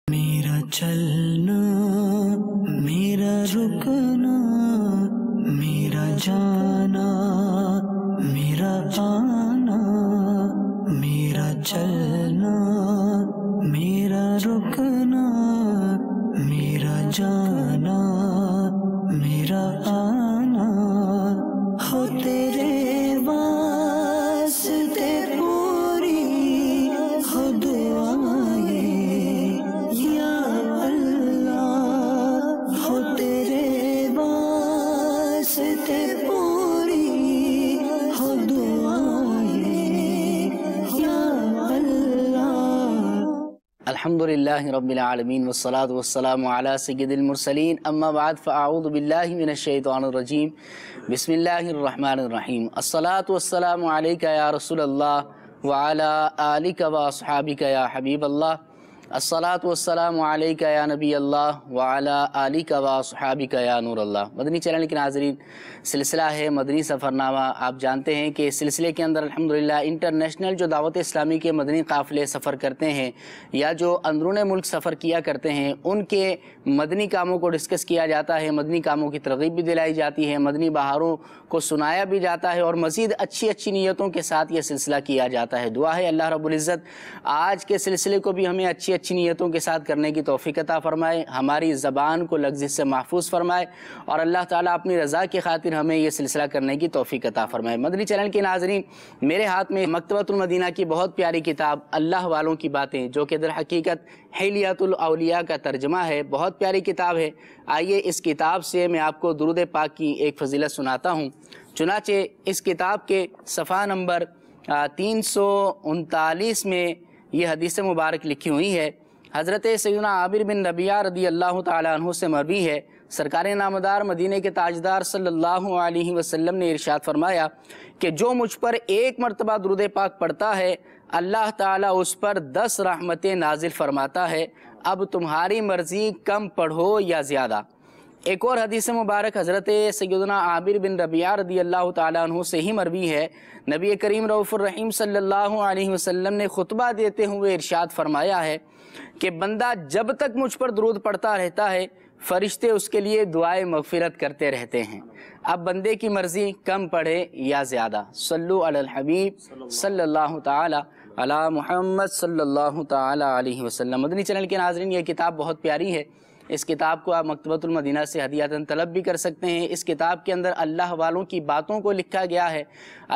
میرا چلنا، میرا رکنا، میرا جانا، میرا آنا، میرا چلنا، میرا رکنا، میرا جانا، میرا آنا، ہو تیرے واسطے پوری ہو دعائیں یا اللہ، ہو تیرے واسطے پوری ہو دعائیں یا اللہ۔ الحمدللہ رب العالمین والصلاة والسلام علی سید المرسلین، اما بعد فاعوذ باللہ من الشیطان الرجیم، بسم اللہ الرحمن الرحیم۔ الصلاة والسلام علیکہ یا رسول اللہ وعلی آلکہ واصحابکہ یا حبیب اللہ۔ الصلاة والسلام علیکہ یا نبی اللہ وعلی آلکہ واصحابکہ یا نور اللہ۔ مدنی چینل کے ناظرین، سلسلہ ہے مدنی سفرنامہ۔ آپ جانتے ہیں کہ اس سلسلے کے اندر الحمدللہ انٹرنیشنل جو دعوت اسلامی کے مدنی قافلے سفر کرتے ہیں یا جو اندرون ملک سفر کیا کرتے ہیں، ان کے مدنی کاموں کو ڈسکس کیا جاتا ہے، مدنی کاموں کی ترغیب بھی دلائی جاتی ہے، مدنی بہاروں کو سنایا بھی جاتا ہے، اور مزید اچھی اچھی نیتوں کے ساتھ یہ سلسلہ کیا جاتا ہے۔ دعا ہے اللہ رب العزت آج کے سلسلے کو بھی ہمیں اچھی اچھی نیتوں کے ساتھ کرنے کی توفیق عطا فرمائے، ہماری زبان کو لغزش سے محفوظ فرمائے، اور اللہ تعالیٰ اپنی رضا کی خاطر ہمیں یہ سلسلہ کرنے کی توفیق عطا فرمائے۔ مدنی چینل کے ناظرین، میرے ہاتھ میں مکتبۃ المدینہ کی بہت پیاری کتاب اللہ والوں کی باتیں، جو کہ در حقیقت حلیۃ الاولیاء کا ترجمہ ہے، بہت پیاری کتاب ہے۔ آئیے اس کتاب سے میں آپ کو درود پاک کی ایک فضیلت سناتا ہوں۔ چنانچہ اس کتاب کے صفحہ نمبر 339 میں یہ حدیث مبارک لکھی ہوئی ہے۔ حضرت سیدنا عابر بن ربیعہ رضی اللہ تعالیٰ عنہ سے مروی ہے، سرکار نامدار مدینہ کے تاجدار صلی اللہ علیہ وسلم نے ارشاد فرمایا کہ جو مجھ پر ایک مرتبہ درود پاک پڑھتا ہے، اللہ تعالیٰ اس پر 10 رحمتیں نازل فرماتا ہے، اب تمہاری مرضی کم پڑھو یا زیادہ۔ ایک اور حدیث مبارک حضرت سیدنا عابر بن ربیعہ رضی اللہ تعالیٰ عنہ سے ہی مروی ہے، نبی کریم رؤوف الرحیم صلی اللہ علیہ وسلم نے خطبہ دیتے ہوئے ارشاد فرمایا ہے کہ بندہ جب تک مجھ پر درود پڑھتا رہتا ہے، فرشتے اس کے لیے دعائے مغفرت کرتے رہتے ہیں، اب بندے کی مرضی کم پڑھے یا زیادہ۔ صلو علی الحبیب صلی اللہ تعالی علی محمد صلی اللہ تعالی علیہ وسلم۔ مدنی چینل کے ناظرین، یہ کتاب بہت پیاری ہے، اس کتاب کو آپ مکتبۃ المدینہ سے ہدیۃً طلب بھی کر سکتے ہیں۔ اس کتاب کے اندر اللہ والوں کی باتوں کو لکھا گیا ہے،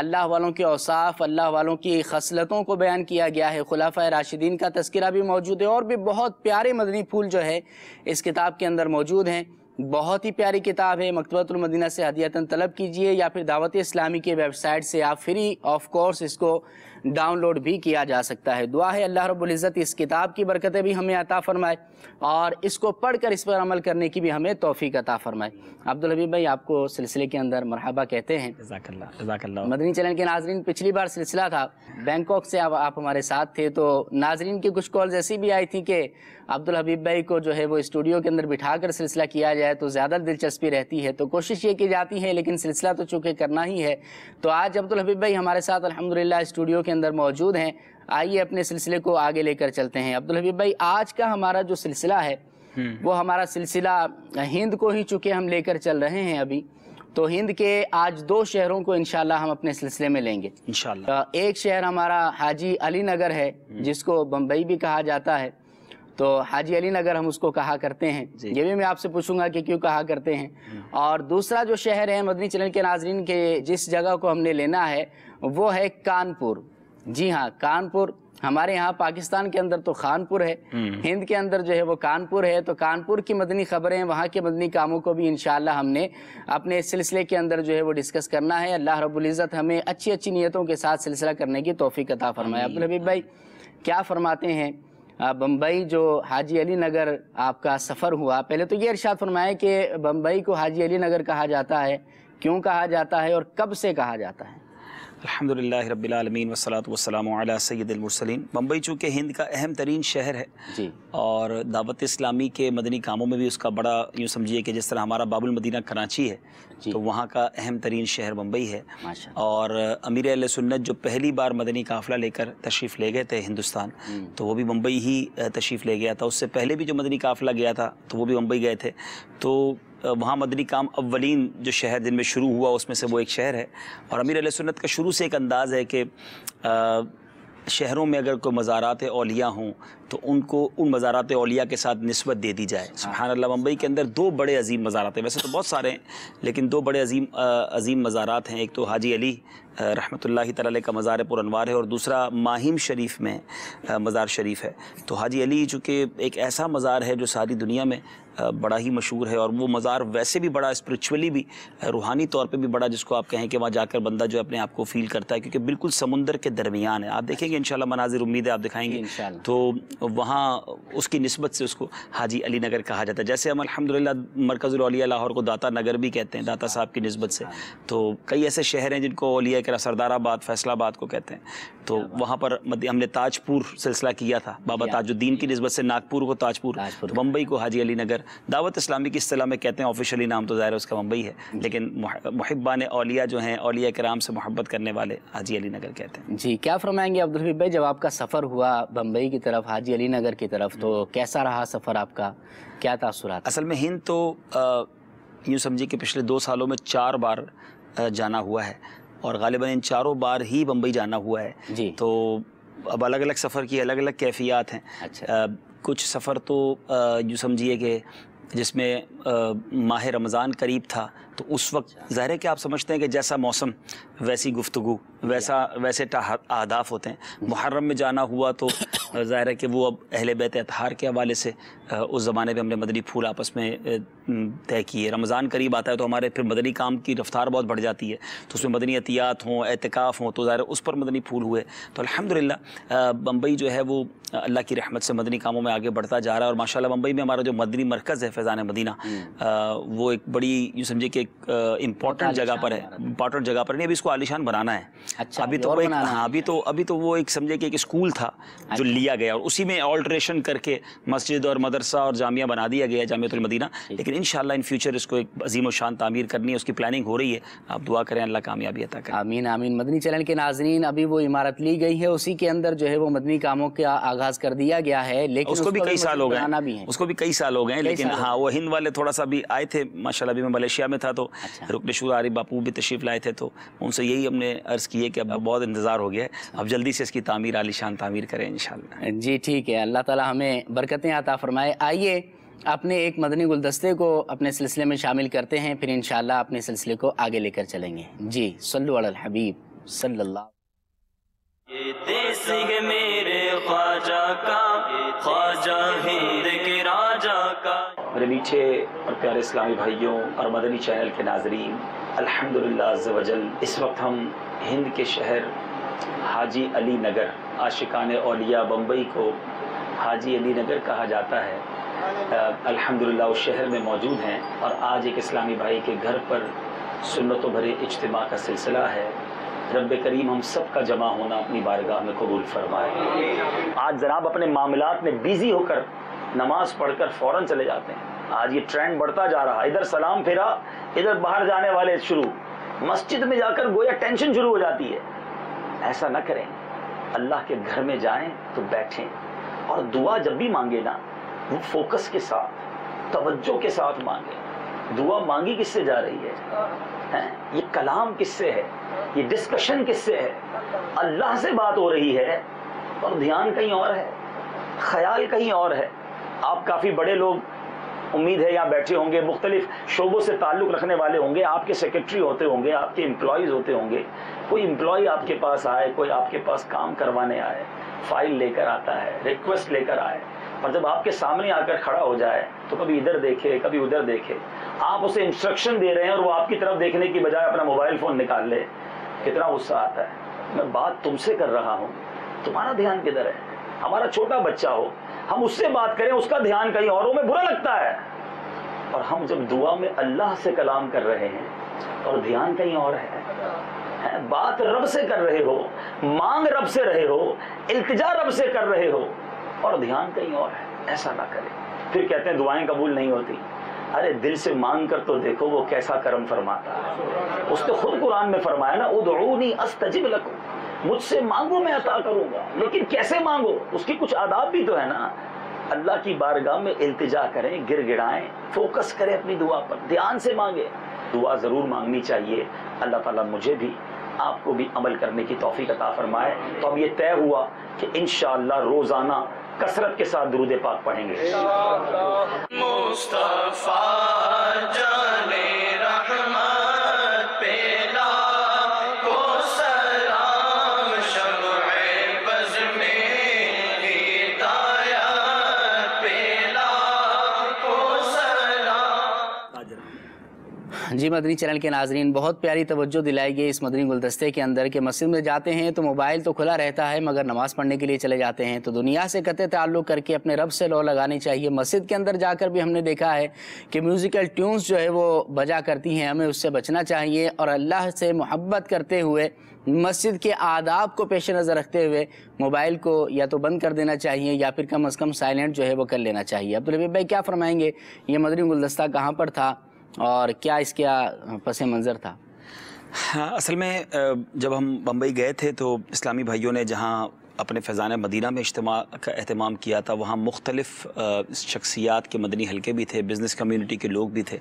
اللہ والوں کے اوصاف، اللہ والوں کی خصلتوں کو بیان کیا گیا ہے، خلفائے راشدین کا تذکرہ بھی موجود ہے، اور بھی بہت پیارے مدنی پھول جو ہے اس کتاب کے اندر موجود ہیں۔ بہت ہی پیاری کتاب ہے، مکتبۃ المدینہ سے ہدیۃً طلب کیجئے، یا پھر دعوت اسلامی کے ویب سائٹ سے آپ فری آف کورس اس کو ڈاؤن لوڈ بھی کیا جا سکتا ہے۔ دعا ہے اللہ رب العزت اس کتاب کی برکتیں بھی ہمیں عطا فرمائے، اور اس کو پڑھ کر اس پر عمل کرنے کی بھی ہمیں توفیق عطا فرمائے۔ عبدالحبیب بھائی، آپ کو سلسلے کے اندر مرحبا کہتے ہیں۔ جزاک اللہ، جزاک اللہ۔ مدنی چینل کے ناظرین، پچھلی بار سلسلہ تھا بینکاک سے، آپ ہمارے ساتھ تھے، تو ناظرین کی کچھ کالز ایسی بھی آئی تھیں کہ عبدالحبیب بھائی کو جو ہے وہ اسٹوڈیو کے اندر بٹھا کر سلسلہ کیا جائے تو زیادہ دلچسپی رہتی ہے، تو کوشش یہ کی جاتی ہے، لیکن سلسلہ تو چونکہ کرنا ہی ہے، تو آج عبدالحبیب بھائی ہمارے ساتھ الحمدللہ اسٹوڈیو کے اندر موجود ہیں۔ آئیے اپنے سلسلے کو آگے لے کر چلتے ہیں۔ عبدالحبیب بھائی، آج کا ہمارا جو سلسلہ ہے وہ ہمارا سلسلہ ہند کو ہی چونکہ ہم لے کر چل رہے ہیں ابھی، تو ہند کے آج 2 شہروں کو انشاءاللہ ہم اپنے سلسلے میں لیں گے انشاءاللہ۔ ایک شہر ہمارا حاجی علی نگر ہے، جس کو بمبئی بھی کہا جاتا ہے، تو حاجی علی نگر ہم اس کو کہا کرتے ہیں، یہ بھی میں آپ سے پوچھوں گا کہ کیوں کہا کرتے ہیں۔ اور دوسرا جو شہر ہے مدنی چینل کے ناظرین کے جس جگہ کو ہم نے لینا ہے وہ ہے کانپور۔ جی ہاں، کانپور۔ ہمارے یہاں پاکستان کے اندر تو خانپور ہے، ہند کے اندر جو ہے وہ کانپور ہے، تو کانپور کی مدنی خبریں، وہاں کے مدنی کاموں کو بھی انشاءاللہ ہم نے اپنے سلسلے کے اندر جو ہے وہ ڈسکس کرنا ہے۔ اللہ رب العزت ہمیں اچھی اچھی نیتوں کے ساتھ سلسلہ کرنے کی توفیق عطا فرمائے۔ عبدالحبیب بھائی، کیا فرماتے ہیں؟ بمبئی جو حاجی علی نگر آپ کا سفر ہوا، پہلے تو یہ ارشاد فرمائے کہ بمبئی کو حاجی علی نگر کہا جاتا ہے، کیوں کہا جاتا ہے اور کب سے کہا جاتا ہے؟ الحمدللہ رب العالمین والصلاة والسلام علی سید المرسلین۔ بمبئی چونکہ ہند کا اہم ترین شہر ہے جی، اور دعوت اسلامی کے مدنی کاموں میں بھی اس کا بڑا یوں سمجھیے کہ جس طرح ہمارا باب المدینہ کراچی ہے جی، تو وہاں کا اہم ترین شہر بمبئی ہے۔ ماشاء اور امیر اہل سنت جو پہلی بار مدنی قافلہ لے کر تشریف لے گئے تھے ہندوستان، تو وہ بھی بمبئی ہی تشریف لے گیا تھا۔ اس سے پہلے بھی جو مدنی قافلہ گیا تھا تو وہ بھی بمبئی گئے تھے۔ تو وہاں مدنی کام اولین جو شہر جن میں شروع ہوا اس میں سے وہ ایک شہر ہے۔ اور امیر اہل سنت کا شروع سے ایک انداز ہے کہ شہروں میں اگر کوئی مزارات اولیاء ہوں تو ان کو ان مزارات اولیاء کے ساتھ نسبت دے دی جائے۔ سبحان اللہ، بمبئی کے اندر دو بڑے عظیم مزارات ہیں، ویسے تو بہت سارے ہیں لیکن دو بڑے عظیم مزارات ہیں۔ ایک تو حاجی علی رحمۃ اللہ تعالی کا مزار پر انوار ہے اور دوسرا ماہیم شریف میں مزار شریف ہے۔ تو حاجی علی چونکہ ایک ایسا مزار ہے جو ساری دنیا میں بڑا ہی مشہور ہے، اور وہ مزار ویسے بھی بڑا اسپرچولی بھی روحانی طور پہ بھی بڑا، جس کو آپ کہیں کہ وہاں جا کر بندہ جو اپنے آپ کو فیل کرتا ہے، کیونکہ بالکل سمندر کے درمیان ہے۔ آپ دیکھیں گے انشاءاللہ مناظر، امید ہے آپ دکھائیں گے، تو وہاں اس کی نسبت سے اس کو حاجی علی نگر کہا جاتا ہے۔ جیسے ہم الحمدللہ مرکز الاولیاء لاہور کو داتا نگر بھی کہتے ہیں، داتا صاحب کی نسبت سے۔ تو کئی ایسے شہر ہیں جن کو اولیاء کرام سردار آباد، فیصل آباد کو کہتے ہیں۔ تو وہاں پر ہم نے تاج پور سلسلہ کیا تھا، بابا تاج الدین کی نسبت سے ناگپور کو تاج پور، بمبئی کو حاجی علی نگر۔ دعوت اسلامی کی اصطلاح میں کہتے ہیں، آفیشلی نام تو ظاہر ہے اس کا بمبئی ہے، لیکن محبان اولیاء جو ہیں، اولیاء کرام سے محبت کرنے والے حاجی علی نگر کہتے ہیں۔ جی، کیا فرمائیں گے عبدالحفیظ بھائی، جب آپ کا سفر ہوا بمبئی کی طرف، حاجی علی نگر کی طرف، تو کیسا رہا سفر آپ کا، کیا تاثرات؟ اصل میں ہند تو یوں سمجھیے کہ پچھلے 2 سالوں میں 4 بار جانا ہوا ہے، اور غالباً ان 4 بار ہی بمبئی جانا ہوا ہے۔ جی، تو اب الگ الگ سفر کی الگ الگ کیفیات ہیں۔ اچھا، کچھ سفر تو یوں سمجھیے کہ جس میں ماہ رمضان قریب تھا تو اس وقت ظاہر ہے کہ آپ سمجھتے ہیں کہ جیسا موسم ویسی گفتگو، ویسے اہداف ہوتے ہیں۔ محرم میں جانا ہوا تو ظاہر ہے کہ وہ اب اہل بیت اطہار کے حوالے سے اس زمانے میں ہم نے مدنی پھول آپس میں طے کیے۔ رمضان قریب آتا ہے تو ہمارے پھر مدنی کام کی رفتار بہت بڑھ جاتی ہے، تو اس میں مدنی عطیات ہوں، اعتکاف ہوں، تو ظاہر ہے اس پر مدنی پھول ہوئے۔ تو الحمدللہ بمبئی جو ہے وہ اللہ کی رحمت سے مدنی کاموں میں آگے بڑھتا جا رہا ہے، اور ماشاءاللہ بمبئی میں ہمارا جو مدنی مرکز ہے فیضان مدینہ، وہ ایک بڑی یوں سمجھے کہ ایک امپورٹنٹ جگہ پر ہے، امپورٹنٹ جگہ پر نہیں، ابھی اس کو عالیشان بنانا ہے۔ اچھا، ابھی تو وہ ایک سمجھے کہ ایک اسکول تھا جو لیا گیا، اور اسی میں آلٹریشن کر کے مسجد اور مدرسہ اور جامعہ بنا دیا گیا، جامعۃ المدینہ۔ لیکن انشاءاللہ ان فیوچر اس کو ایک عظیم و شان تعمیر کرنی ہے، اس کی پلاننگ ہو رہی ہے۔ آپ دعا کریں اللہ کامیابی عطا کرے۔ آمین آمین۔ مدنی چینل کے ناظرین، ابھی وہ عمارت لی گئی ہے، اسی کے اندر جو ہے وہ مدنی کاموں کا آغاز کر دیا گیا ہے، لیکن اس کو بھی کئی سال ہو گئے ہیں، اس کو بھی کئی سال ہو گئے ہیں، لیکن ہاں وہ ہند والے تھوڑا سا بھی آئے تھے ماشاءاللہ۔ ابھی میں ملیشیا میں تھا تو رکن شورا عارف باپو بھی تشریف لائے تھے، تو ان سے یہی ہم نے عرض کی ہے کہ اب بہت انتظار ہو گیا ہے، اب جلدی سے اس کی تعمیر عالیشان تعمیر کریں انشاءاللہ۔ جی ٹھیک ہے، اللہ تعالی ہمیں برکتیں عطا فرمائے۔ آئیے اپنے ایک مدنی گلدستے کو اپنے سلسلے میں شامل کرتے ہیں، پھر انشاءاللہ اپنے سلسلے کو آگے لے کر چلیں گے۔ جی، صلو علی الحبیب صلی اللہ۔ یہ دیس ہے میرے خواجہ کا، خواجہ ہند کے راجہ کا۔ میرے میٹھے اور پیارے اسلامی بھائیوں اور مدنی چینل کے ناظرین، الحمدللہ عز و جل اس وقت ہم ہند کے شہر حاجی علی نگر، عاشقان اولیاء بمبئی کو حاجی علی نگر کہا جاتا ہے، الحمدللہ اس شہر میں موجود ہیں، اور آج ایک اسلامی بھائی کے گھر پر سنتوں بھرے اجتماع کا سلسلہ ہے۔ رب کریم ہم سب کا جمع ہونا اپنی بارگاہ میں قبول فرمائے۔ آج جناب اپنے معاملات میں بیزی ہو کر نماز پڑھ کر فوراً چلے جاتے ہیں، آج یہ ٹرینڈ بڑھتا جا رہا ہے، ادھر سلام پھیرا، ادھر باہر جانے والے شروع، مسجد میں جا کر گویا ٹینشن شروع ہو جاتی ہے۔ ایسا نہ کریں، اللہ کے گھر میں جائیں تو بیٹھیں، اور دعا جب بھی مانگے نا وہ فوکس کے ساتھ، توجہ کے ساتھ مانگیں۔ دعا مانگی کس سے جا رہی ہے؟ یہ کلام کس سے ہے؟ یہ ڈسکشن کس سے ہے؟ اللہ سے بات ہو رہی ہے اور دھیان کہیں اور ہے، خیال کہیں اور ہے۔ آپ کافی بڑے لوگ امید ہے یہاں بیٹھے ہوں گے، مختلف شعبوں سے تعلق رکھنے والے ہوں گے، آپ کے سیکرٹری ہوتے ہوں گے، آپ کے امپلائیز ہوتے ہوں گے، کوئی امپلائی آپ کے پاس آئے، کوئی آپ کے پاس کام کروانے آئے، فائل لے کر آتا ہے، ریکویسٹ لے کر آئے، اور جب آپ کے سامنے آ کر کھڑا ہو جائے تو کبھی ادھر دیکھے کبھی ادھر دیکھے، آپ اسے انسٹرکشن دے رہے ہیں اور وہ آپ کی طرف دیکھنے کی بجائے اپنا موبائل فون نکال لے، کتنا غصہ آتا ہے۔ میں بات تم سے کر رہا ہوں، تمہارا دھیان کدھر ہے؟ ہمارا چھوٹا بچہ ہو، ہم اس سے بات کریں، اس کا دھیان کہیں اور ہو، میں برا لگتا ہے۔ اور ہم جب دعا میں اللہ سے کلام کر رہے ہیں اور دھیان کہیں اور بات رب سے کر رہے ہو، مانگ رب سے رہے ہو، التجا رب سے کر رہے ہو اور دھیان کہیں اور ہے، ایسا نہ کرے۔ پھر کہتے ہیں دعائیں قبول نہیں ہوتی، ارے دل سے مانگ کر تو دیکھو وہ کیسا کرم فرماتا ہے۔ اس نے خود قرآن میں فرمایا نا ادعونی استجب لکم، مجھ سے مانگو میں عطا کروں گا، لیکن کیسے مانگو، اس کی کچھ آداب بھی تو ہے نا۔ اللہ کی بارگاہ میں التجا کریں، گر گڑائیں، فوکس کریں اپنی دعا پر، دھیان سے مانگیں۔ دعا ضرور مانگنی چاہیے، اللہ تعالیٰ مجھے بھی آپ کو بھی عمل کرنے کی توفیق عطا فرمائے۔ تو اب یہ طے ہوا کہ انشاءاللہ روزانہ کثرت کے ساتھ درود پاک پڑھیں گے۔ مصطفیٰ جانے رحمت پہ لاکھوں سلام، شمع بز میں ہدایت پہ لاکھوں سلام۔ جی مدنی چینل کے ناظرین، بہت پیاری توجہ دلائی گئی اس مدنی گلدستے کے اندر کہ مسجد میں جاتے ہیں تو موبائل تو کھلا رہتا ہے مگر نماز پڑھنے کے لیے چلے جاتے ہیں، تو دنیا سے قطع تعلق کر کے اپنے رب سے لو لگانی چاہیے۔ مسجد کے اندر جا کر بھی ہم نے دیکھا ہے کہ میوزیکل ٹیونز جو ہے وہ بجا کرتی ہیں، ہمیں اس سے بچنا چاہیے اور اللہ سے محبت کرتے ہوئے مسجد کے آداب کو پیش نظر رکھتے ہوئے موبائل کو یا تو بند کر دینا چاہیے یا پھر کم از کم سائلنٹ جو ہے وہ کر لینا چاہیے۔ عبدالحبیب بھائی کیا فرمائیں گے، یہ مدنی گلدستہ کہاں پر تھا اور کیا اس کا پس منظر تھا؟ اصل میں جب ہم بمبئی گئے تھے تو اسلامی بھائیوں نے جہاں اپنے فیضان مدینہ میں اجتماع کا اہتمام کیا تھا، وہاں مختلف شخصیات کے مدنی حلقے بھی تھے، بزنس کمیونٹی کے لوگ بھی تھے۔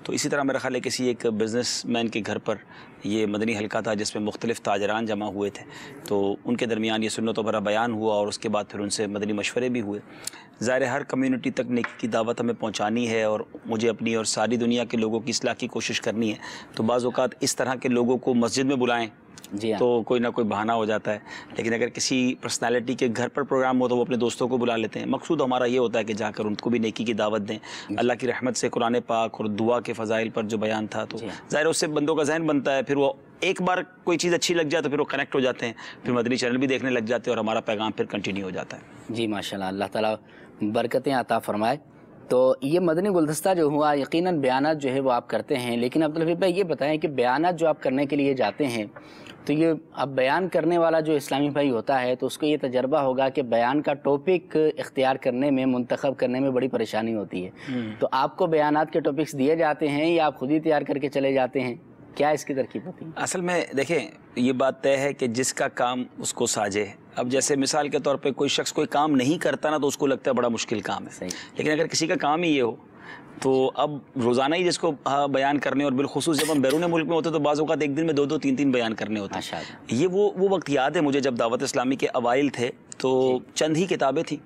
تو اسی طرح میرا خیال ہے کسی ایک بزنس مین کے گھر پر یہ مدنی حلقہ تھا جس میں مختلف تاجران جمع ہوئے تھے، تو ان کے درمیان یہ سنت و برا بیان ہوا اور اس کے بعد پھر ان سے مدنی مشورے بھی ہوئے۔ ظاہر ہر کمیونٹی تک نیکی کی دعوت ہمیں پہنچانی ہے اور مجھے اپنی اور ساری دنیا کے لوگوں کی اصلاح کی کوشش کرنی ہے، تو بعض اوقات اس طرح کے لوگوں کو مسجد میں بلائیں جی ہاں، تو کوئی نہ کوئی بہانہ ہو جاتا ہے، لیکن اگر کسی پرسنالٹی کے گھر پر پروگرام ہو تو وہ اپنے دوستوں کو بلا لیتے ہیں۔ مقصود ہمارا یہ ہوتا ہے کہ جا کر ان کو بھی نیکی کی دعوت دیں، اللہ کی رحمت سے قرآن پاک اور دعا کے فضائل پر جو بیان تھا تو ظاہر اس سے بندوں کا ذہن بنتا ہے، پھر وہ ایک بار کوئی چیز اچھی لگ جائے تو پھر وہ کنیکٹ ہو جاتے ہیں، پھر مدنی چینل بھی دیکھنے لگ جاتے ہیں اور ہمارا پیغام پھر کنٹینیو ہو جاتا ہے۔ جی ماشاءاللہ، اللہ تعالیٰ برکتیں عطا فرمائے۔ تو یہ مدنی گلدستہ جو ہوا یقیناً بیانات جو ہے وہ آپ کرتے ہیں، لیکن عبدالحبیب بھائی یہ بتائیں کہ بیانات جو آپ کرنے کے لیے جاتے ہیں تو یہ اب بیان کرنے والا جو اسلامی بھائی ہوتا ہے تو اس کو یہ تجربہ ہوگا کہ بیان کا ٹاپک اختیار کرنے میں، منتخب کرنے میں بڑی پریشانی ہوتی ہے، تو آپ کو بیانات کے ٹاپکس دیے جاتے ہیں یا آپ خود ہی تیار کر کے چلے جاتے ہیں، کیا اس کی ترکیب ہوتی ہے؟ اصل میں دیکھیں یہ بات طے ہے کہ جس کا کام اس کو ساجے۔ اب جیسے مثال کے طور پہ کوئی شخص کوئی کام نہیں کرتا نا تو اس کو لگتا ہے بڑا مشکل کام ہے، لیکن اگر کسی کا کام ہی یہ ہو تو اب روزانہ ہی جس کو بیان کرنے، اور بالخصوص جب ہم بیرون ملک میں ہوتے تو بعض اوقات ایک دن میں 2 3 بیان کرنے ہوتے ہیں۔ یہ وہ وقت یاد ہے مجھے جب دعوت اسلامی کے اوائل تھے تو چند ہی کتابیں تھیں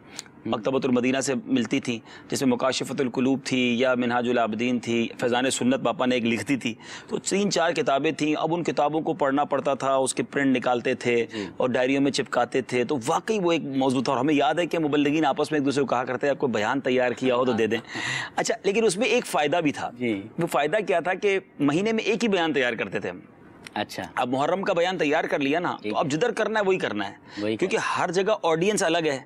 مکتبۃ المدینہ سے ملتی تھیں، جس میں مکاشفۃ القلوب تھی یا منہاج العابدین تھی، فیضان سنت پاپا نے ایک لکھتی تھی، تو 3 4 کتابیں تھیں۔ اب ان کتابوں کو پڑھنا پڑتا تھا، اس کے پرنٹ نکالتے تھے اور ڈائریوں میں چپکاتے تھے، تو واقعی وہ ایک موضوع تھا۔ اور ہمیں یاد ہے کہ مبلغین آپس میں ایک دوسرے کو کہا کرتے ہیں آپ کوئی بیان تیار کیا ہو تو دے دیں۔ اچھا، لیکن اس میں ایک فائدہ بھی تھا۔ وہ فائدہ کیا تھا کہ مہینے میں ایک ہی بیان تیار کرتے تھے ہم۔ اچھا، اب محرم کا بیان تیار کر لیا نا تو اب جدھر کرنا ہے وہی کرنا ہے، کیونکہ ہر جگہ آڈینس الگ ہے،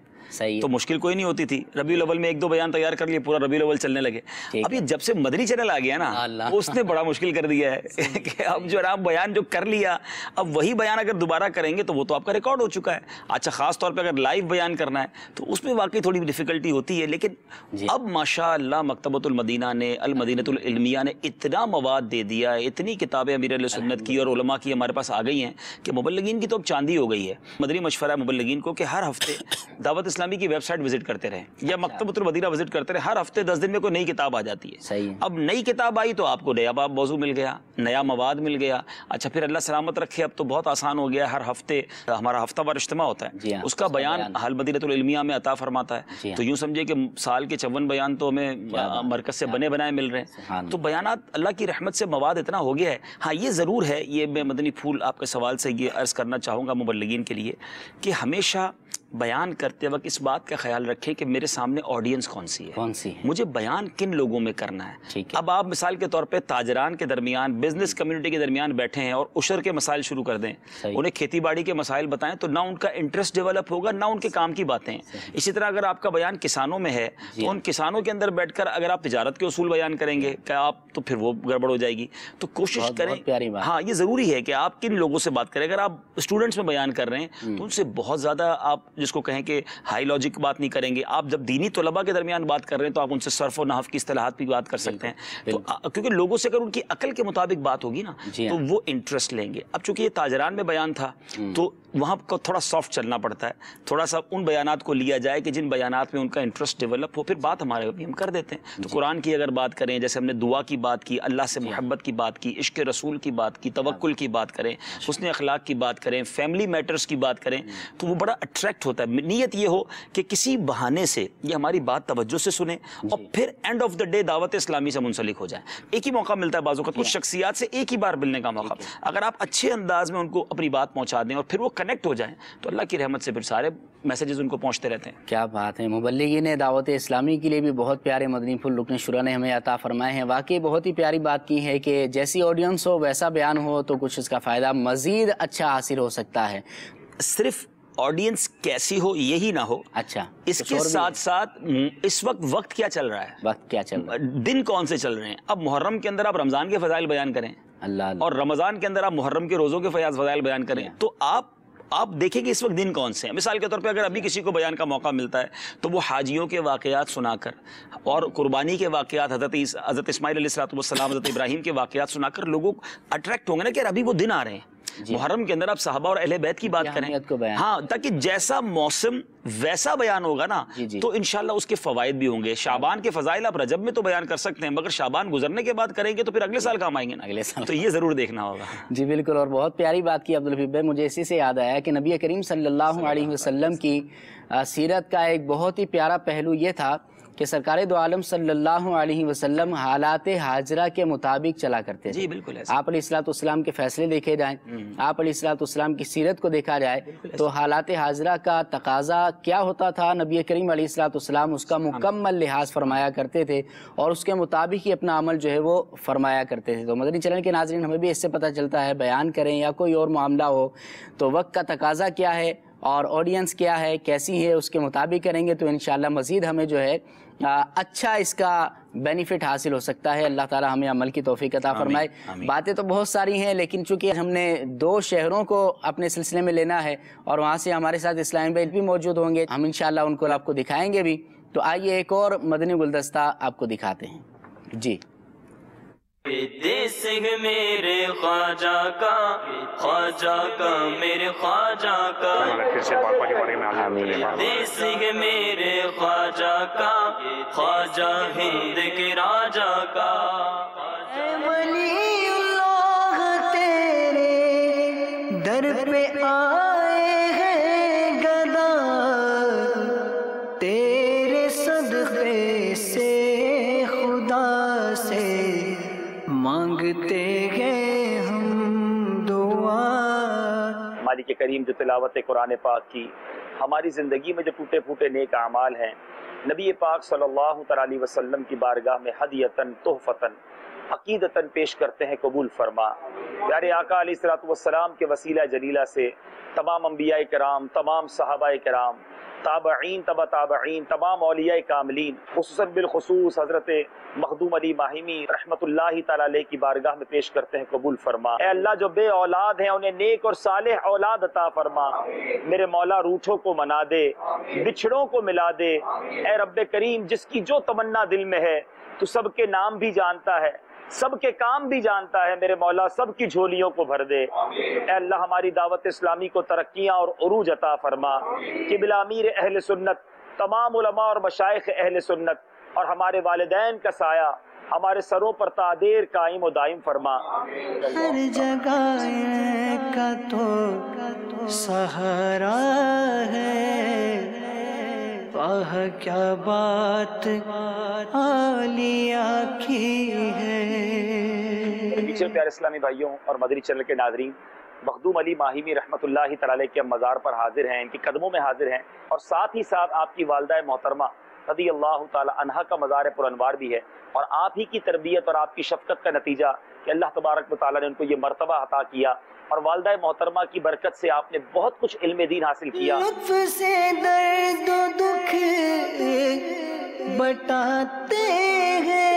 تو مشکل کوئی نہیں ہوتی تھی۔ ربیع الاول میں 1 2 بیان تیار کر لیے، پورا ربیع الاول چلنے لگے۔ اب یہ جب سے مدنی چینل آ گیا نا اس نے بڑا مشکل کر دیا ہے کہ اب جو آپ بیان جو کر لیا اب وہی بیان اگر دوبارہ کریں گے تو وہ تو آپ کا ریکارڈ ہو چکا ہے۔ اچھا، خاص طور پہ اگر لائیو بیان کرنا ہے تو اس میں واقعی تھوڑی ڈیفیکلٹی ہوتی ہے، لیکن اب ماشاءاللہ مکتبۃ المدینہ نے، المدینۃ العلمیہ نے اتنا مواد دے دیا ہے، اتنی کتابیں امیر اہل سنت کی اور علماء کی ہمارے پاس آ گئی ہیں کہ مبلغین کی تو اب چاندی ہو گئی ہے۔ مدنی مشورہ ہے مبلغین کو کہ ہر ہفتے دعوت اسلامی کی ویب سائٹ وزٹ کرتے رہیں یا مکتبۃ المدینہ وزٹ کرتے رہیں، ہر ہفتے 10 دن میں کوئی نئی کتاب آ جاتی ہے۔ اب نئی کتاب آئی تو آپ کو نیا موضوع مل گیا، نیا مواد مل گیا۔ اچھا، پھر اللہ سلامت رکھے اب تو بہت آسان ہو گیا، ہر ہفتے ہمارا ہفتہ وار اجتماع ہوتا ہے، اس کا بیان المدینۃ العلمیہ میں عطا فرماتا ہے، تو یوں سمجھے کہ سال کے 54 بیان تو ہمیں مرکز سے بنے بنائے مل رہے ہیں۔ تو بیانات اللہ کی رحمت سے مواد اتنا ہو گیا ہے۔ ہاں یہ ضرور ہے، یہ میں مدنی پھول آپ کے سوال سے یہ عرض کرنا چاہوں گا مبلغین کے لیے کہ ہمیشہ بیان کرتے وقت اس بات کا خیال رکھیں کہ میرے سامنے آڈینس کون سی ہے، مجھے بیان کن لوگوں میں کرنا ہے۔ اب آپ مثال کے طور پہ تاجران کے درمیان، بزنس کمیونٹی کے درمیان بیٹھے ہیں اور عشر کے مسائل شروع کر دیں، انہیں کھیتی باڑی کے مسائل بتائیں تو نہ ان کا انٹرسٹ ڈیولپ ہوگا، نہ ان کے کام کی باتیں۔ اسی طرح اگر آپ کا بیان کسانوں میں ہے تو ان کسانوں کے اندر بیٹھ کر اگر آپ تجارت کے اصول بیان کریں گے کہ آپ تو پھر وہ گڑبڑ ہو جائے گی۔ تو کوشش کریں، ہاں یہ ضروری ہے کہ آپ کن لوگوں سے بات کریں۔ اگر آپ اسٹوڈنٹس میں بیان کر رہے ہیں تو ان سے بہت زیادہ آپ جس کو کہیں کہ ہائی لاجک بات نہیں کریں گے۔ آپ جب دینی طلباء کے درمیان بات کر رہے ہیں تو آپ ان سے صرف و نحو کی اصطلاحات بھی بات کر سکتے ہیں، تو کیونکہ لوگوں سے اگر ان کی عقل کے مطابق بات ہوگی نا تو وہ انٹرسٹ لیں گے۔ اب چونکہ یہ تاجران میں بیان تھا تو وہاں کو تھوڑا سافٹ چلنا پڑتا ہے، تھوڑا سا ان بیانات کو لیا جائے کہ جن بیانات میں ان کا انٹرسٹ ڈیولپ ہو، پھر بات ہمارے بھی ہم کر دیتے ہیں۔ تو قرآن کی اگر بات کریں، جیسے ہم نے دعا کی بات کی، اللہ سے محبت کی بات کی، عشق رسول کی بات کی، توکل کی بات کریں، حسن اخلاق کی بات کریں، فیملی میٹرز کی بات کریں، تو وہ بڑا اٹریکٹ ہوتا ہے۔ نیت یہ ہو کہ کسی بہانے سے یہ ہماری بات توجہ سے سنیں اور پھر اینڈ آف دا ڈے دعوت اسلامی سے منسلک ہو جائیں۔ ایک ہی موقع ملتا ہے بعض اوقات، کچھ شخصیات سے ایک ہی بار ملنے کا موقع، اگر آپ اچھے انداز میں ان کو اپنی بات پہنچا دیں اور پھر وہ کنیکٹ ہو جائیں تو اللہ کی رحمت سے پھر سارے میسیجز ان کو پہنچتے رہتے ہیں۔ کیا بات ہے، مبلغین دعوت اسلامی کے لیے بھی بہت پیارے مدنی پھول رکن شورا نے ہمیں عطا فرمائے ہیں۔ واقعی بہت ہی پیاری بات کی ہے کہ جیسی آڈینس ہو ویسا بیان ہو تو کچھ اس کا فائدہ مزید اچھا حاصل ہو سکتا ہے۔ صرف آڈینس کیسی ہو یہی نہ ہو، اچھا اس کے ساتھ ساتھ اس وقت کیا چل رہا ہے، وقت کیا چل رہا ہے، دن کون سے چل رہے ہیں۔ اب محرم کے اندر آپ رمضان کے فضائل بیان کریں اور رمضان کے اندر آپ محرم کے روزوں کے فضائل بیان کریں تو آپ دیکھیں کہ اس وقت دن کون سے ہیں۔ مثال کے طور پہ اگر ابھی کسی کو بیان کا موقع ملتا ہے تو وہ حاجیوں کے واقعات سنا کر اور قربانی کے واقعات، حضرت اسماعیل علیہ السلام، حضرت ابراہیم کے واقعات سنا کر لوگوں اٹریکٹ ہوں گے نا کہ ابھی وہ دن آ رہے ہیں۔ محرم کے اندر آپ صحابہ اور اہل بیت کی بات کریں، ہاں، تاکہ جیسا موسم ویسا بیان ہوگا نا تو انشاءاللہ اس کے فوائد بھی ہوں گے۔ شعبان کے فضائل آپ رجب میں تو بیان کر سکتے ہیں مگر شعبان گزرنے کے بعد کریں گے تو پھر اگلے سال کام آئیں گے نا، اگلے سال، تو یہ ضرور دیکھنا ہوگا۔ جی بالکل، اور بہت پیاری بات کی عبدالحفیظ بھائی، مجھے اسی سے یاد آیا کہ نبی کریم صلی اللہ علیہ وسلم کی سیرت کا ایک بہت ہی پیارا پہلو یہ تھا کہ سرکار دو عالم صلی اللہ علیہ وسلم حالات حاضرہ کے مطابق چلا کرتے تھے۔ جی بالکل، آپ علیہ السلام کے فیصلے دیکھے جائیں، آپ علیہ السلام کی سیرت کو دیکھا جائے تو حالات حاضرہ کا تقاضا کیا ہوتا تھا، نبی کریم علیہ السلام اس کا مکمل لحاظ فرمایا کرتے تھے اور اس کے مطابق ہی اپنا عمل جو ہے وہ فرمایا کرتے تھے۔ تو مدنی چینل کے ناظرین، ہمیں بھی اس سے پتہ چلتا ہے بیان کریں یا کوئی اور معاملہ ہو تو وقت کا تقاضا کیا ہے اور آڈینس کیا ہے، کیسی ہے، اس کے مطابق کریں گے تو انشاءاللہ مزید ہمیں جو ہے اچھا اس کا بینیفٹ حاصل ہو سکتا ہے۔ اللہ تعالی ہمیں عمل کی توفیق عطا فرمائے۔ باتیں تو بہت ساری ہیں لیکن چونکہ ہم نے 2 شہروں کو اپنے سلسلے میں لینا ہے اور وہاں سے ہمارے ساتھ اسلام بھائی بھی موجود ہوں گے، ہم انشاءاللہ ان کو آپ کو دکھائیں گے بھی، تو آئیے ایک اور مدنی گلدستہ آپ کو دکھاتے ہیں۔ جی دیس ہے میرے خواجہ کا، خواجہ کا میرے خواجہ کا، دیس ہے میرے خواجہ کا، خواجہ ہند کے راجہ کا۔ اے ولی اللہ تیرے در پہ آئے ہیں گدا، تیرے صدقے سے خدا سے مانگتے ہیں ہم دعا۔ مالک کریم جو تلاوت قرآن پاک کی ہماری زندگی میں جو ٹوٹے پھوٹے نیک اعمال ہیں، نبی پاک صلی اللہ تعالیٰ علیہ وسلم کی بارگاہ میں ہدیتاً تحفتاً عقیدتاً پیش کرتے ہیں، قبول فرما۔ پیارے آقا علیہ السلام کے وسیلہ جلیلہ سے تمام انبیاء کرام، تمام صحابہ کرام، تابعین، تبع تابعین، تمام اولیاء کاملین، خصوصاً بالخصوص حضرت مخدوم علی ماہمی رحمت اللہ تعالیٰ علیہ کی بارگاہ میں پیش کرتے ہیں، قبول فرما۔ اے اللہ جو بے اولاد ہیں انہیں نیک اور صالح اولاد عطا فرما۔ میرے مولا روٹھوں کو منا دے، بچھڑوں کو ملا دے۔ اے رب کریم جس کی جو تمنا دل میں ہے تو سب کے نام بھی جانتا ہے، سب کے کام بھی جانتا ہے، میرے مولا سب کی جھولیوں کو بھر دے۔ اے اللہ ہماری دعوت اسلامی کو ترقیاں اور عروج عطا فرما۔ قبلہ امیر اہل سنت، تمام علماء اور مشائخ اہل سنت اور ہمارے والدین کا سایہ ہمارے سروں پر تادیر قائم و دائم فرما۔ ہر جگہ کا تو سہارا ہے، واہ کیا بات عالیہ کی ہے۔ پیچھے پیارے اسلامی بھائیوں اور مدنی چینل کے ناظرین، مخدوم علی ماہمی رحمۃ اللہ تعالی کے مزار پر حاضر ہیں، ان کے قدموں میں حاضر ہیں، اور ساتھ ہی ساتھ آپ کی والدہ محترمہ رضی اللہ تعالی عنہا کا مزار پر انوار بھی ہے، اور آپ ہی کی تربیت اور آپ کی شفقت کا نتیجہ کہ اللہ تبارک و تعالی نے ان کو یہ مرتبہ عطا کیا، اور والدہ محترمہ کی برکت سے آپ نے بہت کچھ علم دین حاصل کیا۔ لطف سے درد و دکھ بٹاتے ہیں،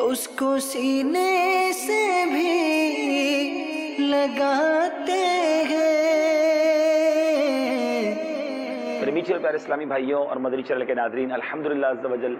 اس کو سینے سے بھی لگاتے ہیں۔ میٹھے اور پیارے اسلامی بھائیوں اور مدنی چینل کے ناظرین، الحمدللہ عز و جل